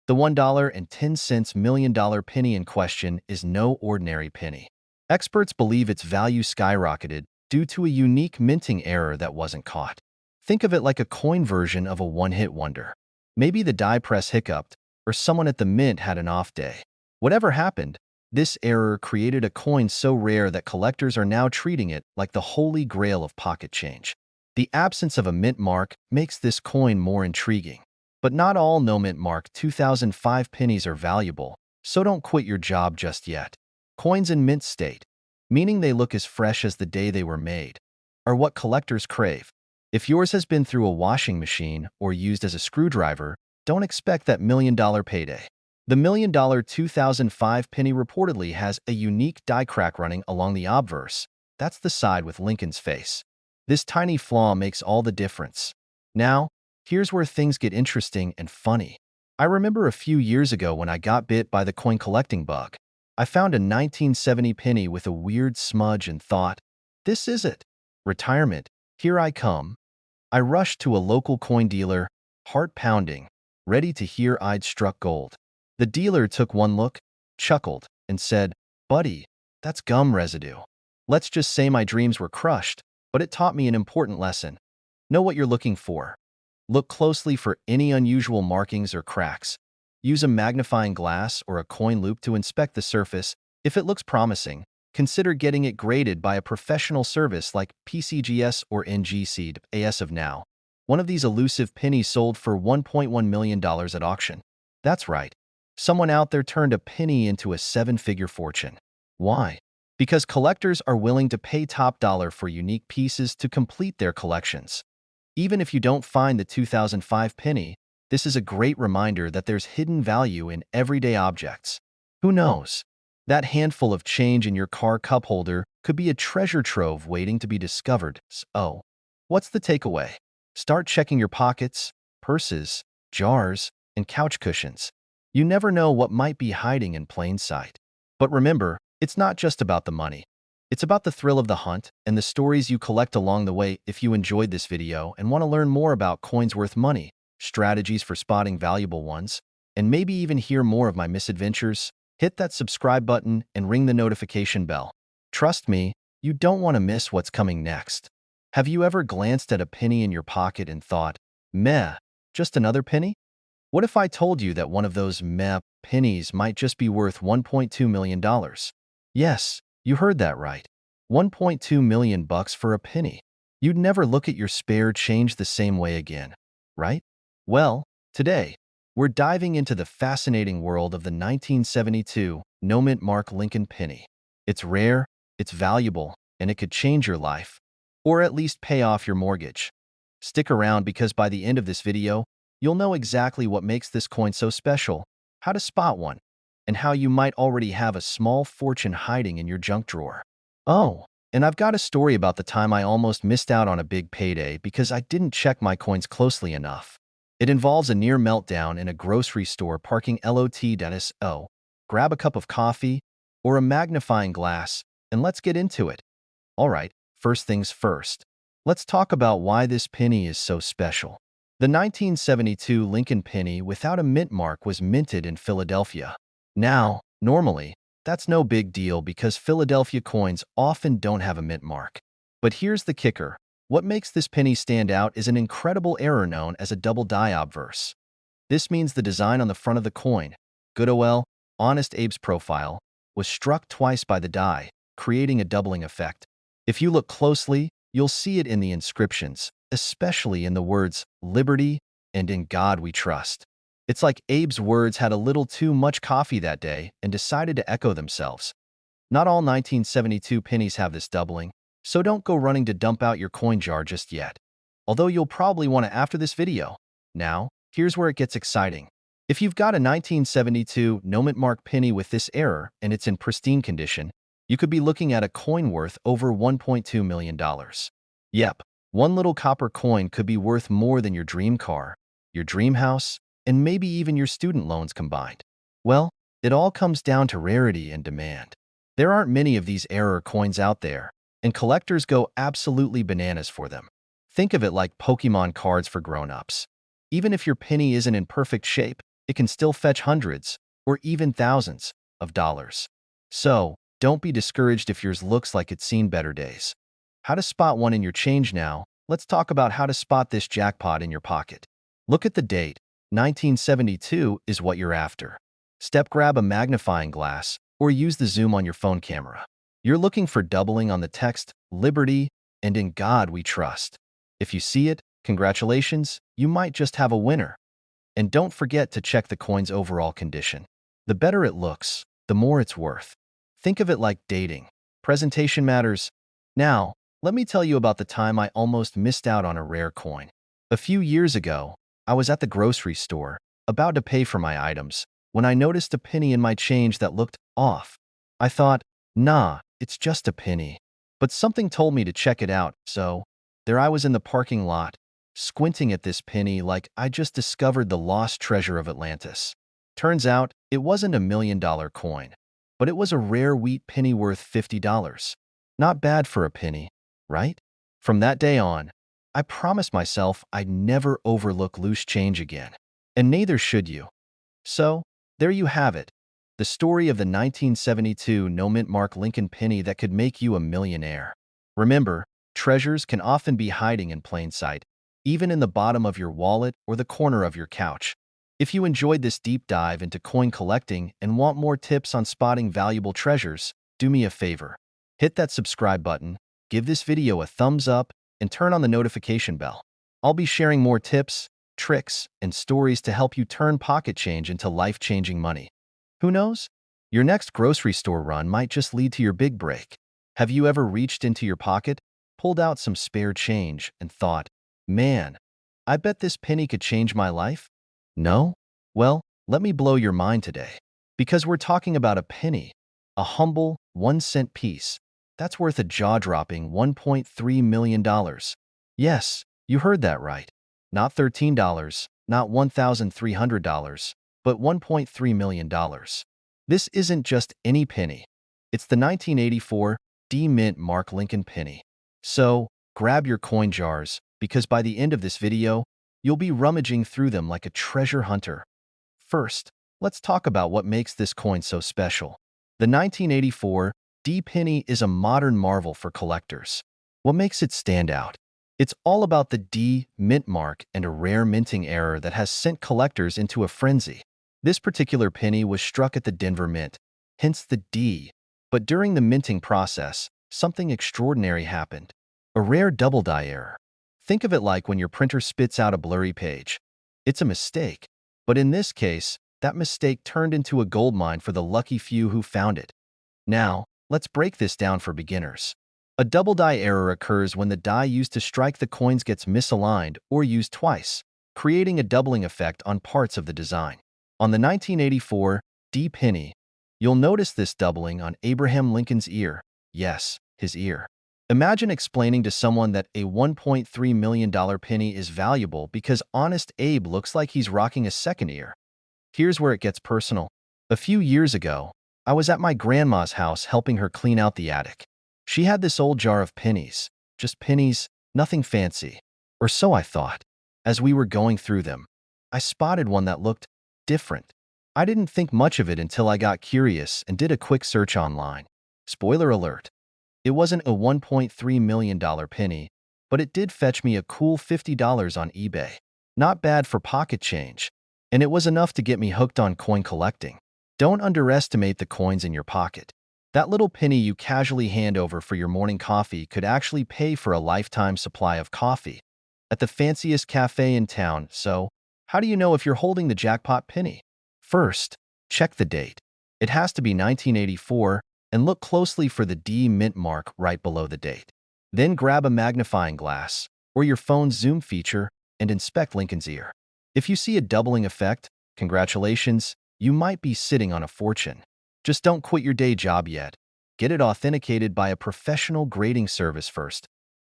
The $1.10 million penny in question is no ordinary penny. Experts believe its value skyrocketed due to a unique minting error that wasn't caught. Think of it like a coin version of a one-hit wonder. Maybe the die press hiccuped, or someone at the mint had an off day. Whatever happened, this error created a coin so rare that collectors are now treating it like the holy grail of pocket change. The absence of a mint mark makes this coin more intriguing. But not all no-mint mark 2005 pennies are valuable, so don't quit your job just yet. Coins in mint state, meaning they look as fresh as the day they were made, are what collectors crave. If yours has been through a washing machine or used as a screwdriver, don't expect that million-dollar payday. The million-dollar 2005 penny reportedly has a unique die crack running along the obverse. That's the side with Lincoln's face. This tiny flaw makes all the difference. Now, here's where things get interesting and funny. I remember a few years ago when I got bit by the coin collecting bug. I found a 1970 penny with a weird smudge and thought, this is it. Retirement, here I come. I rushed to a local coin dealer, heart pounding, ready to hear I'd struck gold. The dealer took one look, chuckled, and said, "Buddy, that's gum residue. Let's just say my dreams were crushed, but it taught me an important lesson. Know what you're looking for. Look closely for any unusual markings or cracks. Use a magnifying glass or a coin loop to inspect the surface. If it looks promising, consider getting it graded by a professional service like PCGS or NGC as of now. One of these elusive pennies sold for $1.1 million at auction. That's right. Someone out there turned a penny into a seven-figure fortune. Why? Because collectors are willing to pay top dollar for unique pieces to complete their collections. Even if you don't find the 2005 penny, this is a great reminder that there's hidden value in everyday objects. Who knows? That handful of change in your car cup holder could be a treasure trove waiting to be discovered. So, what's the takeaway? Start checking your pockets, purses, jars, and couch cushions. You never know what might be hiding in plain sight. But remember, it's not just about the money. It's about the thrill of the hunt and the stories you collect along the way. If you enjoyed this video and want to learn more about coins worth money, strategies for spotting valuable ones, and maybe even hear more of my misadventures, hit that subscribe button and ring the notification bell. Trust me, you don't want to miss what's coming next. Have you ever glanced at a penny in your pocket and thought, meh, just another penny? What if I told you that one of those meh pennies might just be worth $1.2 million? Yes, you heard that right. 1.2 million bucks for a penny. You'd never look at your spare change the same way again, right? Well, today, we're diving into the fascinating world of the 1972 no-mint mark Lincoln penny. It's rare, it's valuable, and it could change your life, or at least pay off your mortgage. Stick around because by the end of this video, you'll know exactly what makes this coin so special, how to spot one, and how you might already have a small fortune hiding in your junk drawer. Oh, and I've got a story about the time I almost missed out on a big payday because I didn't check my coins closely enough. It involves a near meltdown in a grocery store parking lot.so. Grab a cup of coffee or a magnifying glass, and let's get into it. All right, first things first. Let's talk about why this penny is so special. The 1972 Lincoln penny without a mint mark was minted in Philadelphia. Now, normally, that's no big deal because Philadelphia coins often don't have a mint mark. But here's the kicker. What makes this penny stand out is an incredible error known as a double die obverse. This means the design on the front of the coin, Good OL, Honest Abe's profile, was struck twice by the die, creating a doubling effect. If you look closely, you'll see it in the inscriptions, especially in the words "Liberty" and "In God We Trust." It's like Abe's words had a little too much coffee that day and decided to echo themselves. Not all 1972 pennies have this doubling, so don't go running to dump out your coin jar just yet. Although you'll probably want to after this video. Now, here's where it gets exciting. If you've got a 1972 no-mint mark penny with this error and it's in pristine condition, you could be looking at a coin worth over $1.2 million. Yep, one little copper coin could be worth more than your dream car, your dream house, and maybe even your student loans combined. Well, it all comes down to rarity and demand. There aren't many of these error coins out there, and collectors go absolutely bananas for them. Think of it like Pokemon cards for grown-ups. Even if your penny isn't in perfect shape, it can still fetch hundreds, or even thousands, of dollars. So, don't be discouraged if yours looks like it's seen better days. How to spot one in your change now? Let's talk about how to spot this jackpot in your pocket. Look at the date. 1972 is what you're after. Grab a magnifying glass or use the zoom on your phone camera. You're looking for doubling on the text, Liberty, and In God We Trust. If you see it, congratulations, you might just have a winner. And don't forget to check the coin's overall condition. The better it looks, the more it's worth. Think of it like dating. Presentation matters. Now, let me tell you about the time I almost missed out on a rare coin. A few years ago, I was at the grocery store, about to pay for my items, when I noticed a penny in my change that looked off. I thought, nah, it's just a penny. But something told me to check it out, so there I was in the parking lot, squinting at this penny like I just discovered the lost treasure of Atlantis. Turns out, it wasn't a $1 million coin, but it was a rare wheat penny worth $50. Not bad for a penny, right? From that day on, I promised myself I'd never overlook loose change again. And neither should you. So, There you have it. The story of the 1972 no-mint mark Lincoln penny that could make you a millionaire. Remember, treasures can often be hiding in plain sight, even in the bottom of your wallet or the corner of your couch. If you enjoyed this deep dive into coin collecting and want more tips on spotting valuable treasures, do me a favor. Hit that subscribe button, give this video a thumbs up, and turn on the notification bell. I'll be sharing more tips, tricks, and stories to help you turn pocket change into life-changing money. Who knows? Your next grocery store run might just lead to your big break. Have you ever reached into your pocket, pulled out some spare change, and thought, man, I bet this penny could change my life? No? Well, let me blow your mind today. Because we're talking about a penny, a humble 1-cent piece. That's worth a jaw-dropping $1.3 million. Yes, you heard that right. Not $13, not $1,300, but $1.3 million. This isn't just any penny. It's the 1984 D-Mint Mark Lincoln penny. So, grab your coin jars, because by the end of this video, you'll be rummaging through them like a treasure hunter. First, let's talk about what makes this coin so special. The 1984 D penny is a modern marvel for collectors. What makes it stand out? It's all about the D mint mark and a rare minting error that has sent collectors into a frenzy. This particular penny was struck at the Denver Mint, hence the D. But during the minting process, something extraordinary happened. A rare double die error. Think of it like when your printer spits out a blurry page. It's a mistake, but in this case, that mistake turned into a goldmine for the lucky few who found it. Now, let's break this down for beginners. A double die error occurs when the die used to strike the coins gets misaligned or used twice, creating a doubling effect on parts of the design. On the 1984 D penny, you'll notice this doubling on Abraham Lincoln's ear. Yes, his ear. Imagine explaining to someone that a $1.3 million penny is valuable because Honest Abe looks like he's rocking a second ear. Here's where it gets personal. A few years ago, I was at my grandma's house helping her clean out the attic. She had this old jar of pennies, just pennies, nothing fancy. Or so I thought. As we were going through them, I spotted one that looked different. I didn't think much of it until I got curious and did a quick search online. Spoiler alert. It wasn't a $1.3 million penny, but it did fetch me a cool $50 on eBay. Not bad for pocket change. And it was enough to get me hooked on coin collecting. Don't underestimate the coins in your pocket. That little penny you casually hand over for your morning coffee could actually pay for a lifetime supply of coffee at the fanciest cafe in town. So, how do you know if you're holding the jackpot penny? First, check the date. It has to be 1984, and look closely for the D mint mark right below the date. Then grab a magnifying glass or your phone's zoom feature and inspect Lincoln's ear. If you see a doubling effect, congratulations, you might be sitting on a fortune. Just don't quit your day job yet. Get it authenticated by a professional grading service first.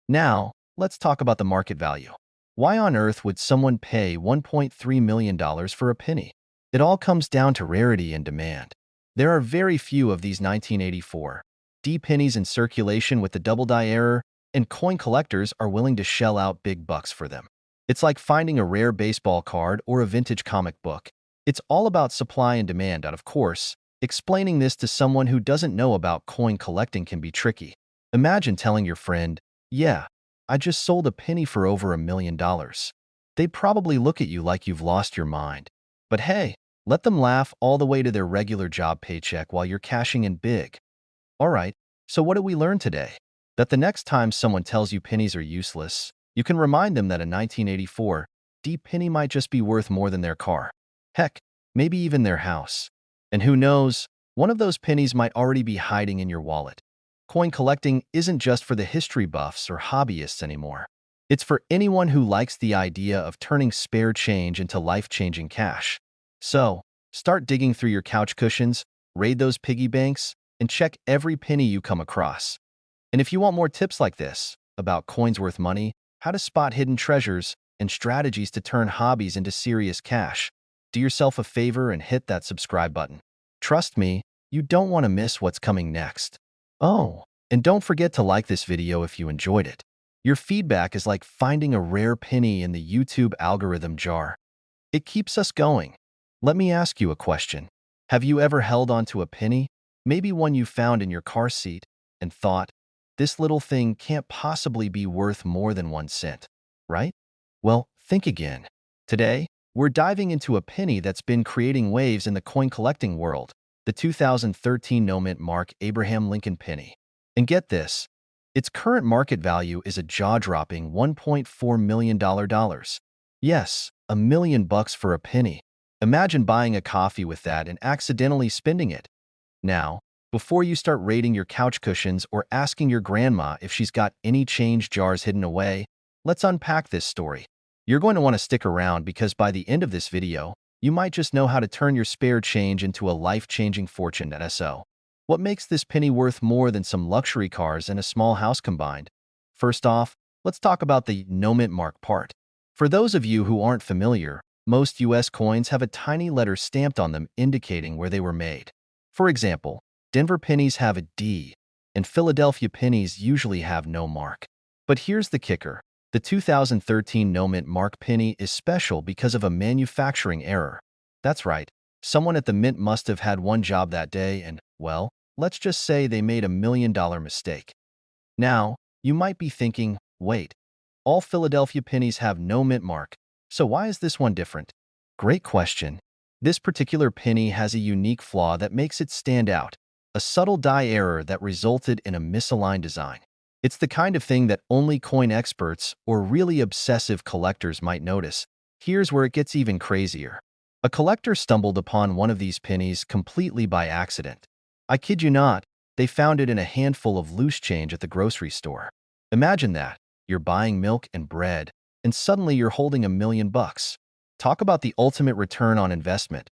Now, let's talk about the market value. Why on earth would someone pay $1.3 million for a penny? It all comes down to rarity and demand. There are very few of these 1984 D pennies in circulation with the double die error, and coin collectors are willing to shell out big bucks for them. It's like finding a rare baseball card or a vintage comic book. It's all about supply and demand, and of course, explaining this to someone who doesn't know about coin collecting can be tricky. Imagine telling your friend, yeah, I just sold a penny for over $1 million. They'd probably look at you like you've lost your mind. But hey, let them laugh all the way to their regular job paycheck while you're cashing in big. Alright, so what did we learn today? That the next time someone tells you pennies are useless, you can remind them that a 1984 D penny might just be worth more than their car. Heck, maybe even their house. And who knows, one of those pennies might already be hiding in your wallet. Coin collecting isn't just for the history buffs or hobbyists anymore. It's for anyone who likes the idea of turning spare change into life-changing cash. So, start digging through your couch cushions, raid those piggy banks, and check every penny you come across. And if you want more tips like this, about coins worth money, how to spot hidden treasures, and strategies to turn hobbies into serious cash, do yourself a favor and hit that subscribe button. Trust me, you don't want to miss what's coming next. Oh, and don't forget to like this video if you enjoyed it. Your feedback is like finding a rare penny in the YouTube algorithm jar. It keeps us going. Let me ask you a question. Have you ever held onto a penny, maybe one you found in your car seat, and thought, this little thing can't possibly be worth more than 1 cent, right? Well, think again. Today, we're diving into a penny that's been creating waves in the coin collecting world, the 2013 no-mint mark Abraham Lincoln penny. And get this, its current market value is a jaw-dropping $1.4 million. Yes, $1 million for a penny. Imagine buying a coffee with that and accidentally spending it. Now, before you start raiding your couch cushions or asking your grandma if she's got any change jars hidden away, let's unpack this story. You're going to want to stick around because by the end of this video, you might just know how to turn your spare change into a life-changing fortune. So, what makes this penny worth more than some luxury cars and a small house combined? First off, let's talk about the no-mint mark part. For those of you who aren't familiar, most US coins have a tiny letter stamped on them indicating where they were made. For example, Denver pennies have a D, and Philadelphia pennies usually have no mark. But here's the kicker. The 2013 no-mint mark penny is special because of a manufacturing error. That's right, someone at the mint must have had one job that day and, well, let's just say they made $1 million mistake. Now, you might be thinking, wait, all Philadelphia pennies have no mint mark, so why is this one different? Great question. This particular penny has a unique flaw that makes it stand out, a subtle die error that resulted in a misaligned design. It's the kind of thing that only coin experts or really obsessive collectors might notice. Here's where it gets even crazier. A collector stumbled upon one of these pennies completely by accident. I kid you not, they found it in a handful of loose change at the grocery store. Imagine that. You're buying milk and bread, and suddenly you're holding $1 million. Talk about the ultimate return on investment.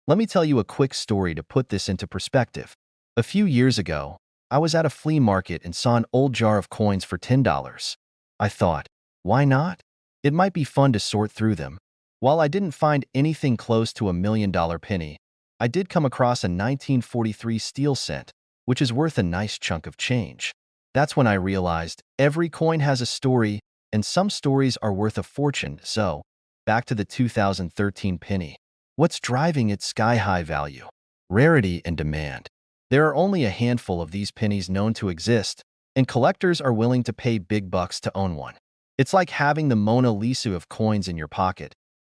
Let me tell you a quick story to put this into perspective. A few years ago, I was at a flea market and saw an old jar of coins for $10. I thought, why not? It might be fun to sort through them. While I didn't find anything close to $1 million penny, I did come across a 1943 steel cent, which is worth a nice chunk of change. That's when I realized every coin has a story, and some stories are worth a fortune. So, back to the 2013 penny. What's driving its sky-high value? Rarity and demand. There are only a handful of these pennies known to exist, and collectors are willing to pay big bucks to own one. It's like having the Mona Lisa of coins in your pocket.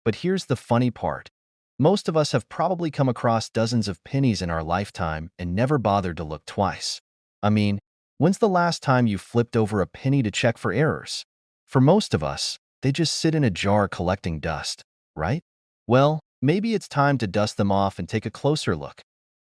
But here's the funny part. Most of us have probably come across dozens of pennies in our lifetime and never bothered to look twice. I mean, when's the last time you flipped over a penny to check for errors? For most of us, they just sit in a jar collecting dust, right? Well, maybe it's time to dust them off and take a closer look.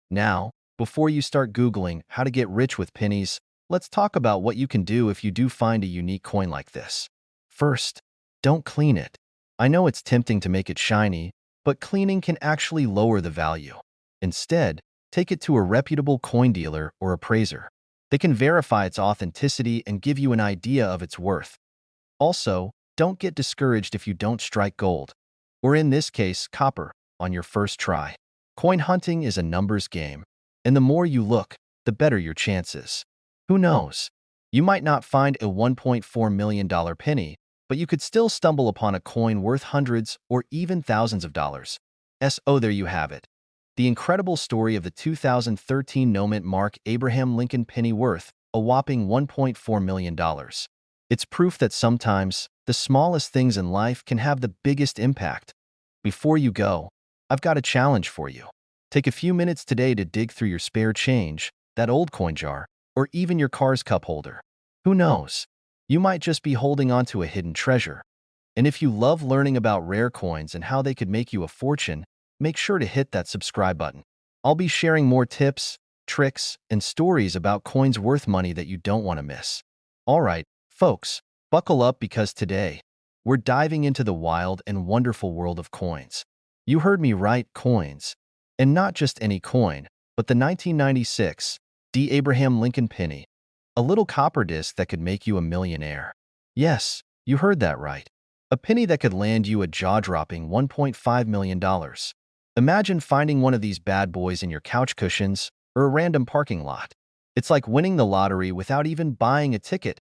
Now, before you start Googling how to get rich with pennies, let's talk about what you can do if you do find a unique coin like this. First, don't clean it. I know it's tempting to make it shiny, but cleaning can actually lower the value. Instead, take it to a reputable coin dealer or appraiser. They can verify its authenticity and give you an idea of its worth. Also, don't get discouraged if you don't strike gold, or in this case, copper, on your first try. Coin hunting is a numbers game, and the more you look, the better your chances. Who knows? You might not find a $1.4 million penny, but you could still stumble upon a coin worth hundreds or even thousands of dollars. So there you have it. The incredible story of the 2013 no-mint mark Abraham Lincoln penny worth a whopping $1.4 million. It's proof that sometimes the smallest things in life can have the biggest impact. Before you go, I've got a challenge for you. Take a few minutes today to dig through your spare change, that old coin jar, or even your car's cup holder. Who knows? You might just be holding onto a hidden treasure. And if you love learning about rare coins and how they could make you a fortune, make sure to hit that subscribe button. I'll be sharing more tips, tricks, and stories about coins worth money that you don't want to miss. All right, folks, buckle up because today, we're diving into the wild and wonderful world of coins. You heard me right, coins. And not just any coin, but the 1996 D. Abraham Lincoln penny, a little copper disc that could make you a millionaire. Yes, you heard that right. A penny that could land you a jaw-dropping $1.5 million. Imagine finding one of these bad boys in your couch cushions or a random parking lot. It's like winning the lottery without even buying a ticket.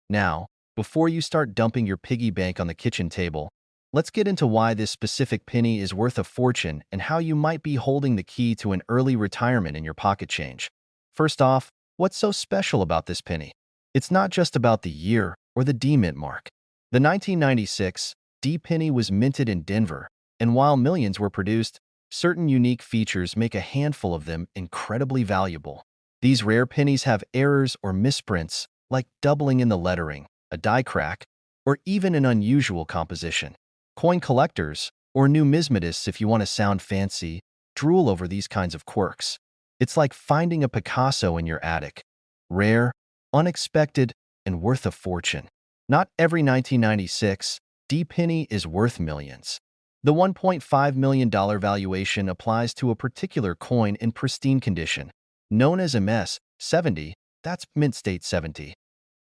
Now, before you start dumping your piggy bank on the kitchen table, let's get into why this specific penny is worth a fortune and how you might be holding the key to an early retirement in your pocket change. First off, what's so special about this penny? It's not just about the year or the D mint mark. The 1996 D penny was minted in Denver, and while millions were produced, certain unique features make a handful of them incredibly valuable. These rare pennies have errors or misprints, like doubling in the lettering, a die crack, or even an unusual composition. Coin collectors, or numismatists if you want to sound fancy, drool over these kinds of quirks. It's like finding a Picasso in your attic. Rare, unexpected, and worth a fortune. Not every 1996 D penny is worth millions. The $1.5 million valuation applies to a particular coin in pristine condition, known as MS-70, that's mint state 70.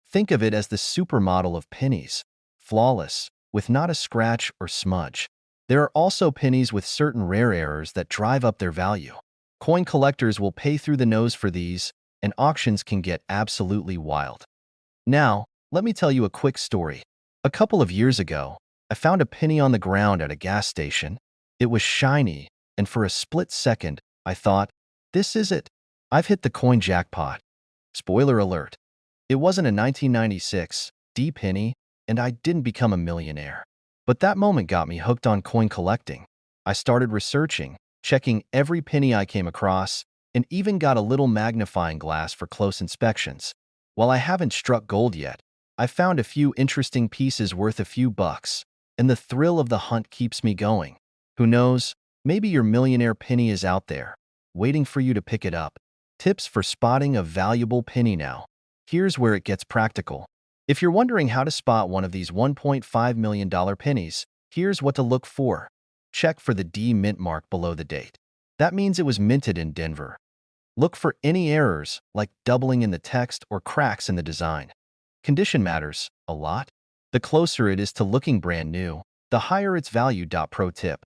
Think of it as the supermodel of pennies, flawless, with not a scratch or smudge. There are also pennies with certain rare errors that drive up their value. Coin collectors will pay through the nose for these, and auctions can get absolutely wild. Now, let me tell you a quick story. A couple of years ago, I found a penny on the ground at a gas station. It was shiny, and for a split second, I thought, this is it. I've hit the coin jackpot. Spoiler alert. It wasn't a 1996 D penny, and I didn't become a millionaire. But that moment got me hooked on coin collecting. I started researching, checking every penny I came across, and even got a little magnifying glass for close inspections. While I haven't struck gold yet, I found a few interesting pieces worth a few bucks, and the thrill of the hunt keeps me going. Who knows, maybe your millionaire penny is out there, waiting for you to pick it up. Tips for spotting a valuable penny now. Here's where it gets practical. If you're wondering how to spot one of these $1.5 million pennies, here's what to look for. Check for the D mint mark below the date. That means it was minted in Denver. Look for any errors, like doubling in the text or cracks in the design. Condition matters a lot. The closer it is to looking brand new, the higher its value. Pro tip.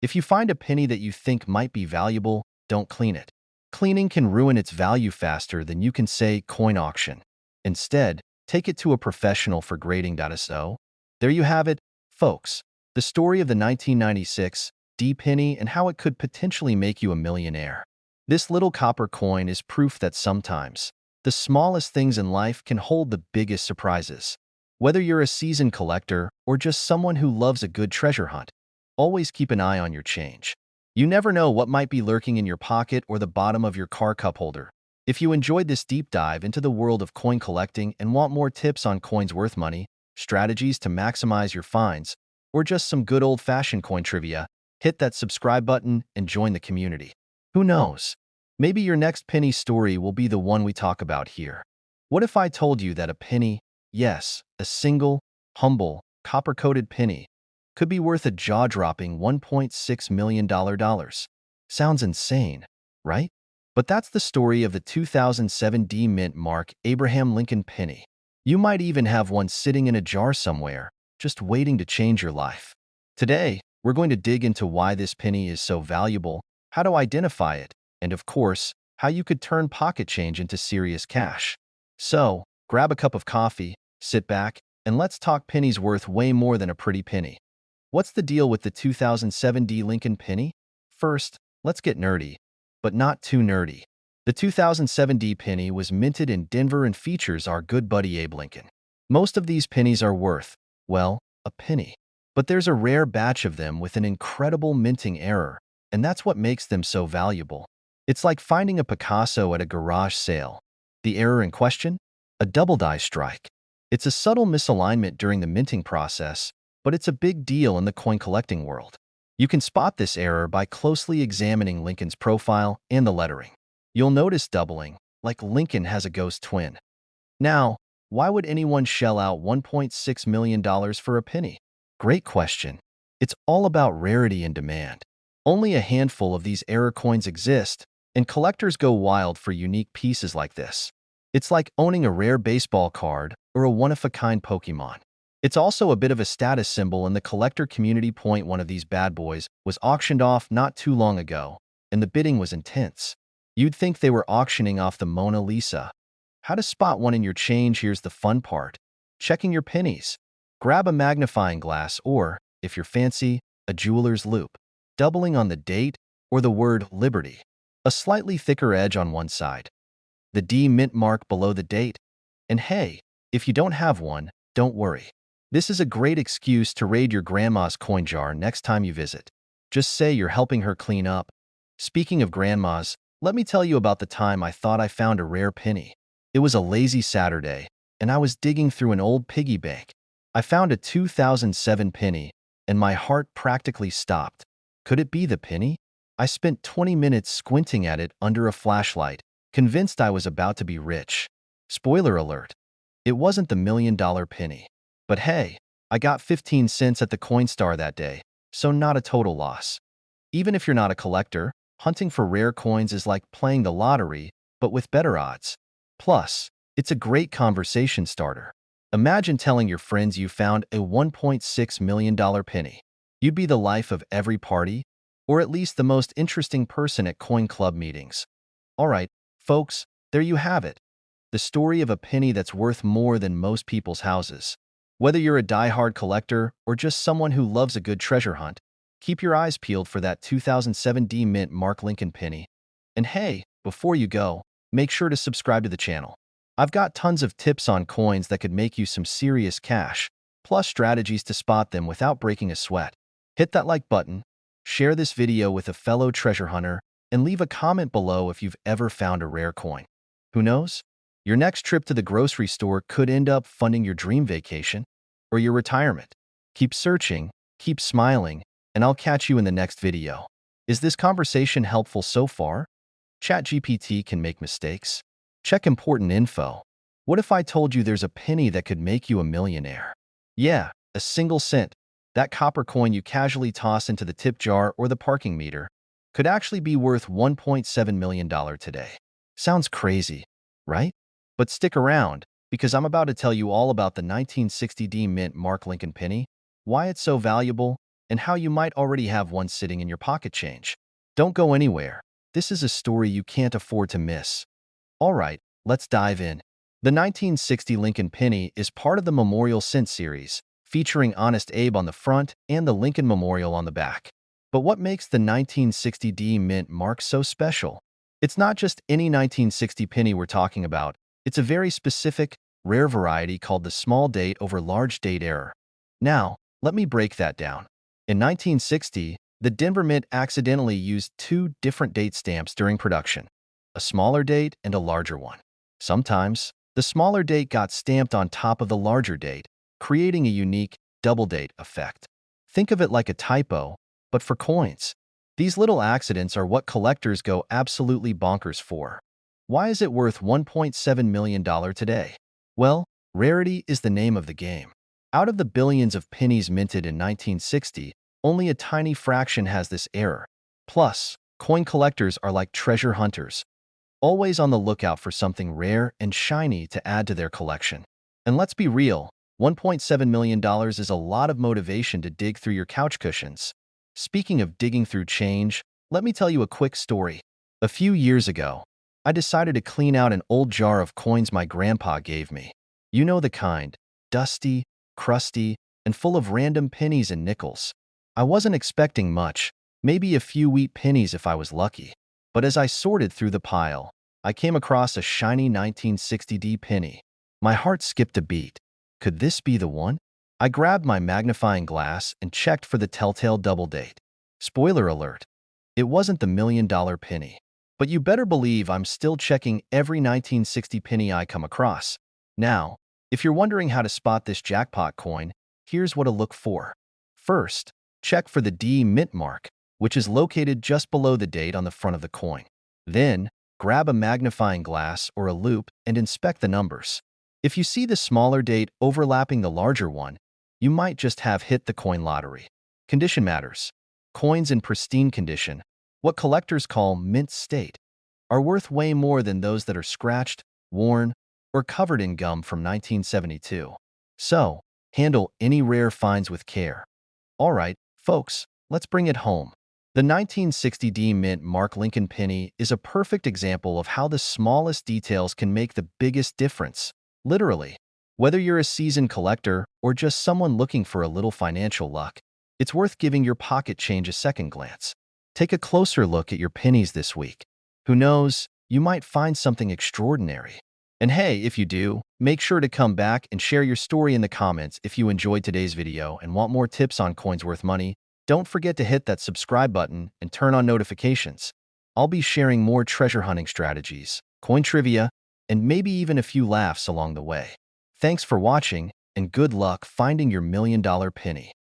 If you find a penny that you think might be valuable, don't clean it. Cleaning can ruin its value faster than you can say coin auction. Instead, take it to a professional for grading. So, there you have it, folks. The story of the 1996 D penny and how it could potentially make you a millionaire. This little copper coin is proof that sometimes the smallest things in life can hold the biggest surprises. Whether you're a seasoned collector or just someone who loves a good treasure hunt, always keep an eye on your change. You never know what might be lurking in your pocket or the bottom of your car cup holder. If you enjoyed this deep dive into the world of coin collecting and want more tips on coins worth money, strategies to maximize your finds, or just some good old-fashioned coin trivia, hit that subscribe button and join the community. Who knows? Maybe your next penny story will be the one we talk about here. What if I told you that a penny, yes, a single, humble, copper-coated penny, could be worth a jaw-dropping $1.6 million? Sounds insane, right? But that's the story of the 2007 D Mint mark Abraham Lincoln penny. You might even have one sitting in a jar somewhere, just waiting to change your life. Today, we're going to dig into why this penny is so valuable, how to identify it, and of course, how you could turn pocket change into serious cash. So, grab a cup of coffee, sit back, and let's talk pennies worth way more than a pretty penny. What's the deal with the 2007 D Lincoln penny? First, let's get nerdy, but not too nerdy. The 2007 D penny was minted in Denver and features our good buddy Abe Lincoln. Most of these pennies are worth, well, a penny. But there's a rare batch of them with an incredible minting error, and that's what makes them so valuable. It's like finding a Picasso at a garage sale. The error in question? A double die strike. It's a subtle misalignment during the minting process, but it's a big deal in the coin collecting world. You can spot this error by closely examining Lincoln's profile and the lettering. You'll notice doubling, like Lincoln has a ghost twin. Now, why would anyone shell out $1.6 million for a penny? Great question. It's all about rarity and demand. Only a handful of these error coins exist, and collectors go wild for unique pieces like this. It's like owning a rare baseball card or a one-of-a-kind Pokemon. It's also a bit of a status symbol in the collector community. One of these bad boys was auctioned off not too long ago, and the bidding was intense. You'd think they were auctioning off the Mona Lisa. How to spot one in your change? Here's the fun part. Checking your pennies. Grab a magnifying glass or, if you're fancy, a jeweler's loop, doubling on the date, or the word Liberty, a slightly thicker edge on one side, the D mint mark below the date. And hey, if you don't have one, don't worry. This is a great excuse to raid your grandma's coin jar next time you visit. Just say you're helping her clean up. Speaking of grandmas, let me tell you about the time I thought I found a rare penny. It was a lazy Saturday, and I was digging through an old piggy bank. I found a 2007 penny, and my heart practically stopped. Could it be the penny? I spent 20 minutes squinting at it under a flashlight, convinced I was about to be rich. Spoiler alert, it wasn't the $1 million penny. But hey, I got 15 cents at the Coinstar that day, so not a total loss. Even if you're not a collector, hunting for rare coins is like playing the lottery, but with better odds. Plus, it's a great conversation starter. Imagine telling your friends you found a $1.6 million penny. You'd be the life of every party, or at least the most interesting person at coin club meetings. All right, folks, there you have it. The story of a penny that's worth more than most people's houses. Whether you're a die-hard collector or just someone who loves a good treasure hunt, keep your eyes peeled for that 2007 D Mint Mark Lincoln penny. And hey, before you go, make sure to subscribe to the channel. I've got tons of tips on coins that could make you some serious cash, plus strategies to spot them without breaking a sweat. Hit that like button, share this video with a fellow treasure hunter, and leave a comment below if you've ever found a rare coin. Who knows? Your next trip to the grocery store could end up funding your dream vacation or your retirement. Keep searching, keep smiling, and I'll catch you in the next video. Is this conversation helpful so far? ChatGPT can make mistakes. Check important info. What if I told you there's a penny that could make you a millionaire? Yeah, a single cent. That copper coin you casually toss into the tip jar or the parking meter could actually be worth $1.7 million today. Sounds crazy, right? But stick around, because I'm about to tell you all about the 1960 D Mint Mark Lincoln penny, why it's so valuable, and how you might already have one sitting in your pocket change. Don't go anywhere. This is a story you can't afford to miss. All right, let's dive in. The 1960 Lincoln penny is part of the Memorial Cent series, featuring Honest Abe on the front and the Lincoln Memorial on the back. But what makes the 1960 D Mint mark so special? It's not just any 1960 penny we're talking about. It's a very specific, rare variety called the small date over large date error. Now, let me break that down. In 1960, the Denver Mint accidentally used two different date stamps during production, a smaller date and a larger one. Sometimes, the smaller date got stamped on top of the larger date, creating a unique double date effect. Think of it like a typo, but for coins. These little accidents are what collectors go absolutely bonkers for. Why is it worth $1.7 million today? Well, rarity is the name of the game. Out of the billions of pennies minted in 1960, only a tiny fraction has this error. Plus, coin collectors are like treasure hunters, always on the lookout for something rare and shiny to add to their collection. And let's be real, $1.7 million is a lot of motivation to dig through your couch cushions. Speaking of digging through change, let me tell you a quick story. A few years ago, I decided to clean out an old jar of coins my grandpa gave me. You know the kind, dusty, crusty, and full of random pennies and nickels. I wasn't expecting much, maybe a few wheat pennies if I was lucky. But as I sorted through the pile, I came across a shiny 1960 D penny. My heart skipped a beat. Could this be the one? I grabbed my magnifying glass and checked for the telltale double date. Spoiler alert, it wasn't the $1 million penny. But you better believe I'm still checking every 1960 penny I come across. Now, if you're wondering how to spot this jackpot coin, here's what to look for. First, check for the D Mint mark, which is located just below the date on the front of the coin. Then, grab a magnifying glass or a loupe and inspect the numbers. If you see the smaller date overlapping the larger one, you might just have hit the coin lottery. Condition matters. Coins in pristine condition, what collectors call mint state, are worth way more than those that are scratched, worn, or covered in gum from 1972. So, handle any rare finds with care. All right, folks, let's bring it home. The 1960 D Mint Mark Lincoln penny is a perfect example of how the smallest details can make the biggest difference. Literally, whether you're a seasoned collector or just someone looking for a little financial luck, it's worth giving your pocket change a second glance. Take a closer look at your pennies this week. Who knows, you might find something extraordinary. And hey, if you do, make sure to come back and share your story in the comments if you enjoyed today's video and want more tips on coins worth money. Don't forget to hit that subscribe button and turn on notifications. I'll be sharing more treasure hunting strategies, coin trivia, and maybe even a few laughs along the way. Thanks for watching, and good luck finding your $1,000,000 penny.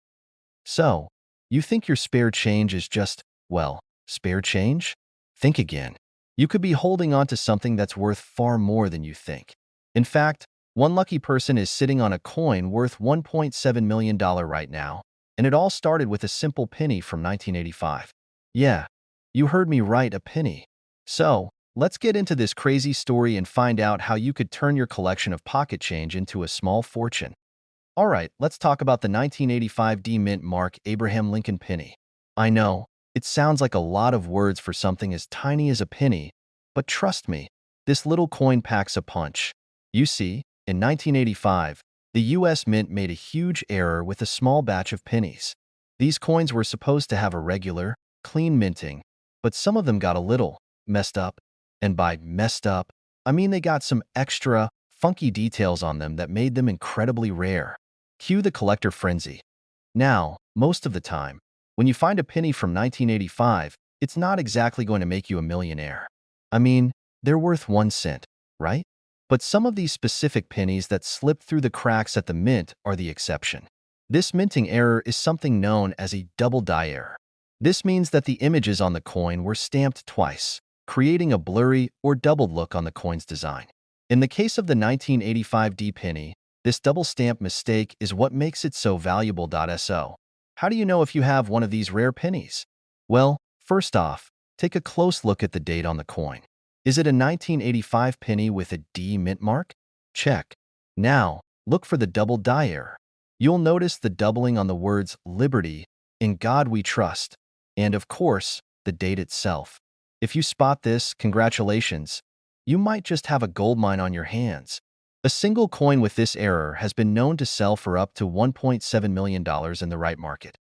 So, you think your spare change is just, well, spare change? Think again. You could be holding on to something that's worth far more than you think. In fact, one lucky person is sitting on a coin worth $1.7 million right now, and it all started with a simple penny from 1985. Yeah, you heard me right, a penny. So, let's get into this crazy story and find out how you could turn your collection of pocket change into a small fortune. All right, let's talk about the 1985 D Mint Mark Abraham Lincoln penny. I know, it sounds like a lot of words for something as tiny as a penny, but trust me, this little coin packs a punch. You see, in 1985, the US Mint made a huge error with a small batch of pennies. These coins were supposed to have a regular, clean minting, but some of them got a little messed up. And by messed up, I mean they got some extra, funky details on them that made them incredibly rare. Cue the collector frenzy. Now, most of the time, when you find a penny from 1985, it's not exactly going to make you a millionaire. I mean, they're worth 1 cent, right? But some of these specific pennies that slip through the cracks at the mint are the exception. This minting error is something known as a double die error. This means that the images on the coin were stamped twice, creating a blurry or doubled look on the coin's design. In the case of the 1985 D penny, this double stamp mistake is what makes it so valuable. So, how do you know if you have one of these rare pennies? Well, first off, take a close look at the date on the coin. Is it a 1985 penny with a D mint mark? Check. Now, look for the double die error. You'll notice the doubling on the words Liberty, In God We Trust, and of course, the date itself. If you spot this, congratulations. You might just have a goldmine on your hands. A single coin with this error has been known to sell for up to $1.7 million in the right market.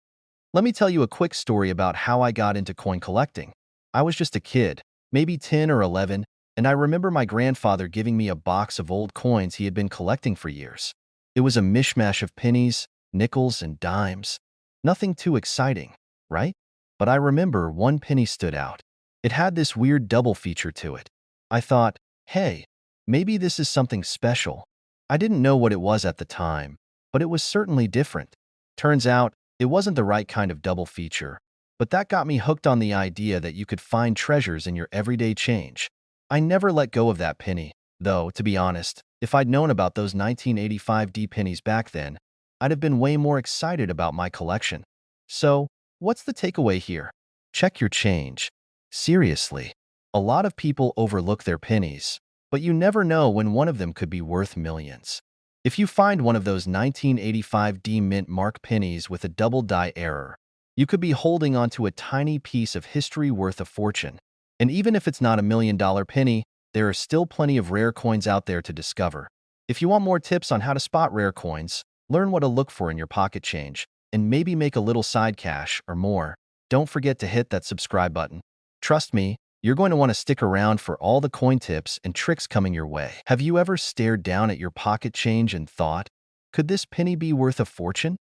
Let me tell you a quick story about how I got into coin collecting. I was just a kid, maybe 10 or 11, and I remember my grandfather giving me a box of old coins he had been collecting for years. It was a mishmash of pennies, nickels, and dimes. Nothing too exciting, right? But I remember one penny stood out. It had this weird double feature to it. I thought, hey, maybe this is something special. I didn't know what it was at the time, but it was certainly different. Turns out, it wasn't the right kind of double feature, but that got me hooked on the idea that you could find treasures in your everyday change. I never let go of that penny, though, to be honest, if I'd known about those 1985 D pennies back then, I'd have been way more excited about my collection. So, what's the takeaway here? Check your change. Seriously, a lot of people overlook their pennies, but you never know when one of them could be worth millions. If you find one of those 1985 D Mint Mark pennies with a double die error, you could be holding onto a tiny piece of history worth a fortune. And even if it's not $1 million penny, there are still plenty of rare coins out there to discover. If you want more tips on how to spot rare coins, learn what to look for in your pocket change, and maybe make a little side cash or more, don't forget to hit that subscribe button. Trust me, you're going to want to stick around for all the coin tips and tricks coming your way. Have you ever stared down at your pocket change and thought, could this penny be worth a fortune?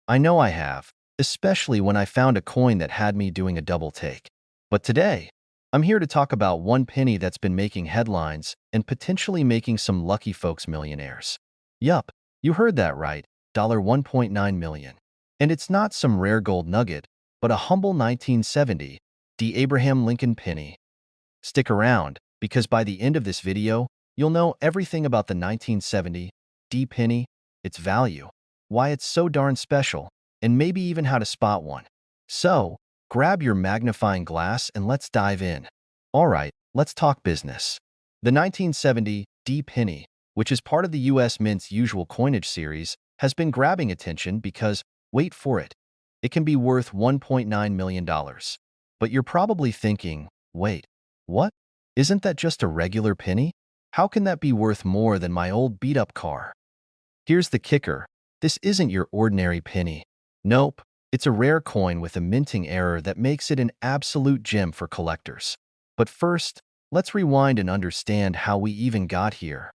I know I have, especially when I found a coin that had me doing a double take. But today, I'm here to talk about one penny that's been making headlines and potentially making some lucky folks millionaires. Yup, you heard that right, $1.9 million. And it's not some rare gold nugget, but a humble 1970 D Abraham Lincoln penny. Stick around, because by the end of this video, you'll know everything about the 1970 D penny, its value, why it's so darn special, and maybe even how to spot one. So, grab your magnifying glass and let's dive in. All right, let's talk business. The 1970 D penny, which is part of the US Mint's usual coinage series, has been grabbing attention because, wait for it, it can be worth $1.9 million. But you're probably thinking, wait, what? Isn't that just a regular penny? How can that be worth more than my old beat-up car? Here's the kicker. This isn't your ordinary penny. Nope, It's a rare coin with a minting error that makes it an absolute gem for collectors. But first, let's rewind and understand how we even got here.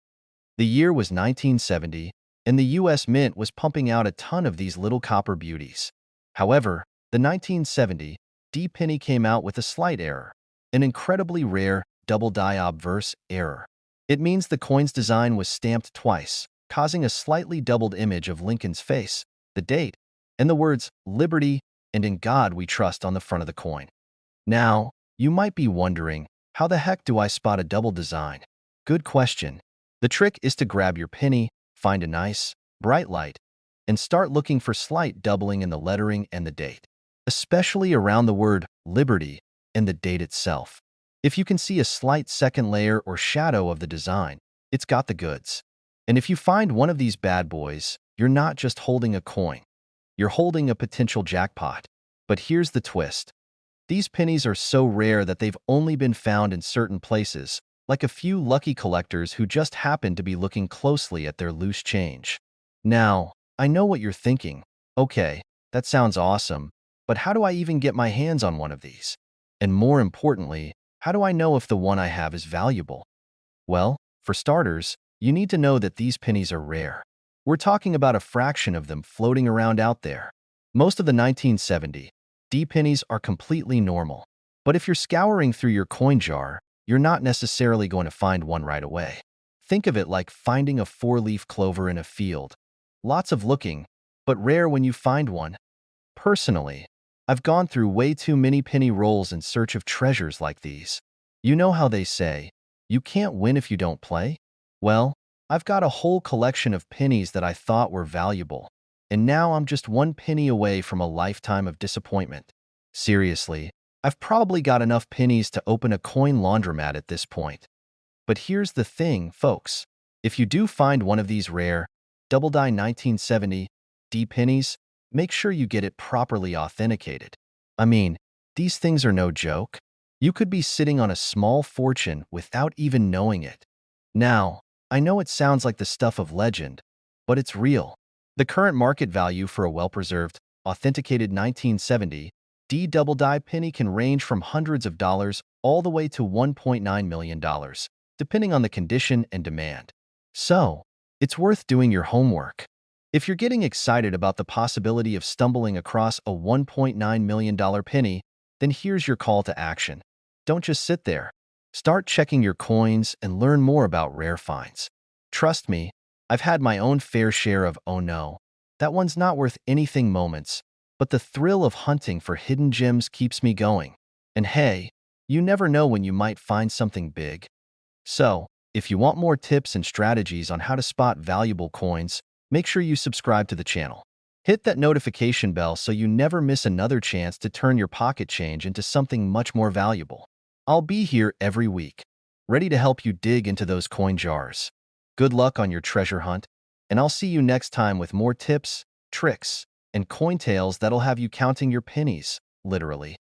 The year was 1970, and the US Mint was pumping out a ton of these little copper beauties. However, the 1970 D penny came out with a slight error, an incredibly rare double die obverse error. It means the coin's design was stamped twice, causing a slightly doubled image of Lincoln's face, the date, and the words "Liberty" and "In God We Trust" on the front of the coin. Now, you might be wondering, how the heck do I spot a double design? Good question. The trick is to grab your penny, find a nice, bright light, and start looking for slight doubling in the lettering and the date, especially around the word "Liberty" and the date itself. If you can see a slight second layer or shadow of the design, it's got the goods. And if you find one of these bad boys, you're not just holding a coin. You're holding a potential jackpot. But here's the twist. These pennies are so rare that they've only been found in certain places, like a few lucky collectors who just happen to be looking closely at their loose change. Now, I know what you're thinking. Okay, that sounds awesome, but how do I even get my hands on one of these? And more importantly, how do I know if the one I have is valuable? Well, for starters, you need to know that these pennies are rare. We're talking about a fraction of them floating around out there. Most of the 1970 D pennies are completely normal. But if you're scouring through your coin jar, you're not necessarily going to find one right away. Think of it like finding a four-leaf clover in a field. Lots of looking, but rare when you find one. Personally, I've gone through way too many penny rolls in search of treasures like these. You know how they say, you can't win if you don't play? Well, I've got a whole collection of pennies that I thought were valuable, and now I'm just one penny away from a lifetime of disappointment. Seriously, I've probably got enough pennies to open a coin laundromat at this point. But here's the thing, folks. If you do find one of these rare, double die 1970 D pennies, make sure you get it properly authenticated. I mean, these things are no joke. You could be sitting on a small fortune without even knowing it. Now, I know it sounds like the stuff of legend, but it's real. The current market value for a well-preserved, authenticated 1970 D double die penny can range from hundreds of dollars all the way to $1.9 million, depending on the condition and demand. So, it's worth doing your homework. If you're getting excited about the possibility of stumbling across a $1.9 million penny, then here's your call to action. Don't just sit there. Start checking your coins and learn more about rare finds. Trust me, I've had my own fair share of "oh no, that one's not worth anything" moments, but the thrill of hunting for hidden gems keeps me going. And hey, you never know when you might find something big. So, if you want more tips and strategies on how to spot valuable coins, make sure you subscribe to the channel. Hit that notification bell so you never miss another chance to turn your pocket change into something much more valuable. I'll be here every week, ready to help you dig into those coin jars. Good luck on your treasure hunt, and I'll see you next time with more tips, tricks, and coin tales that'll have you counting your pennies, literally.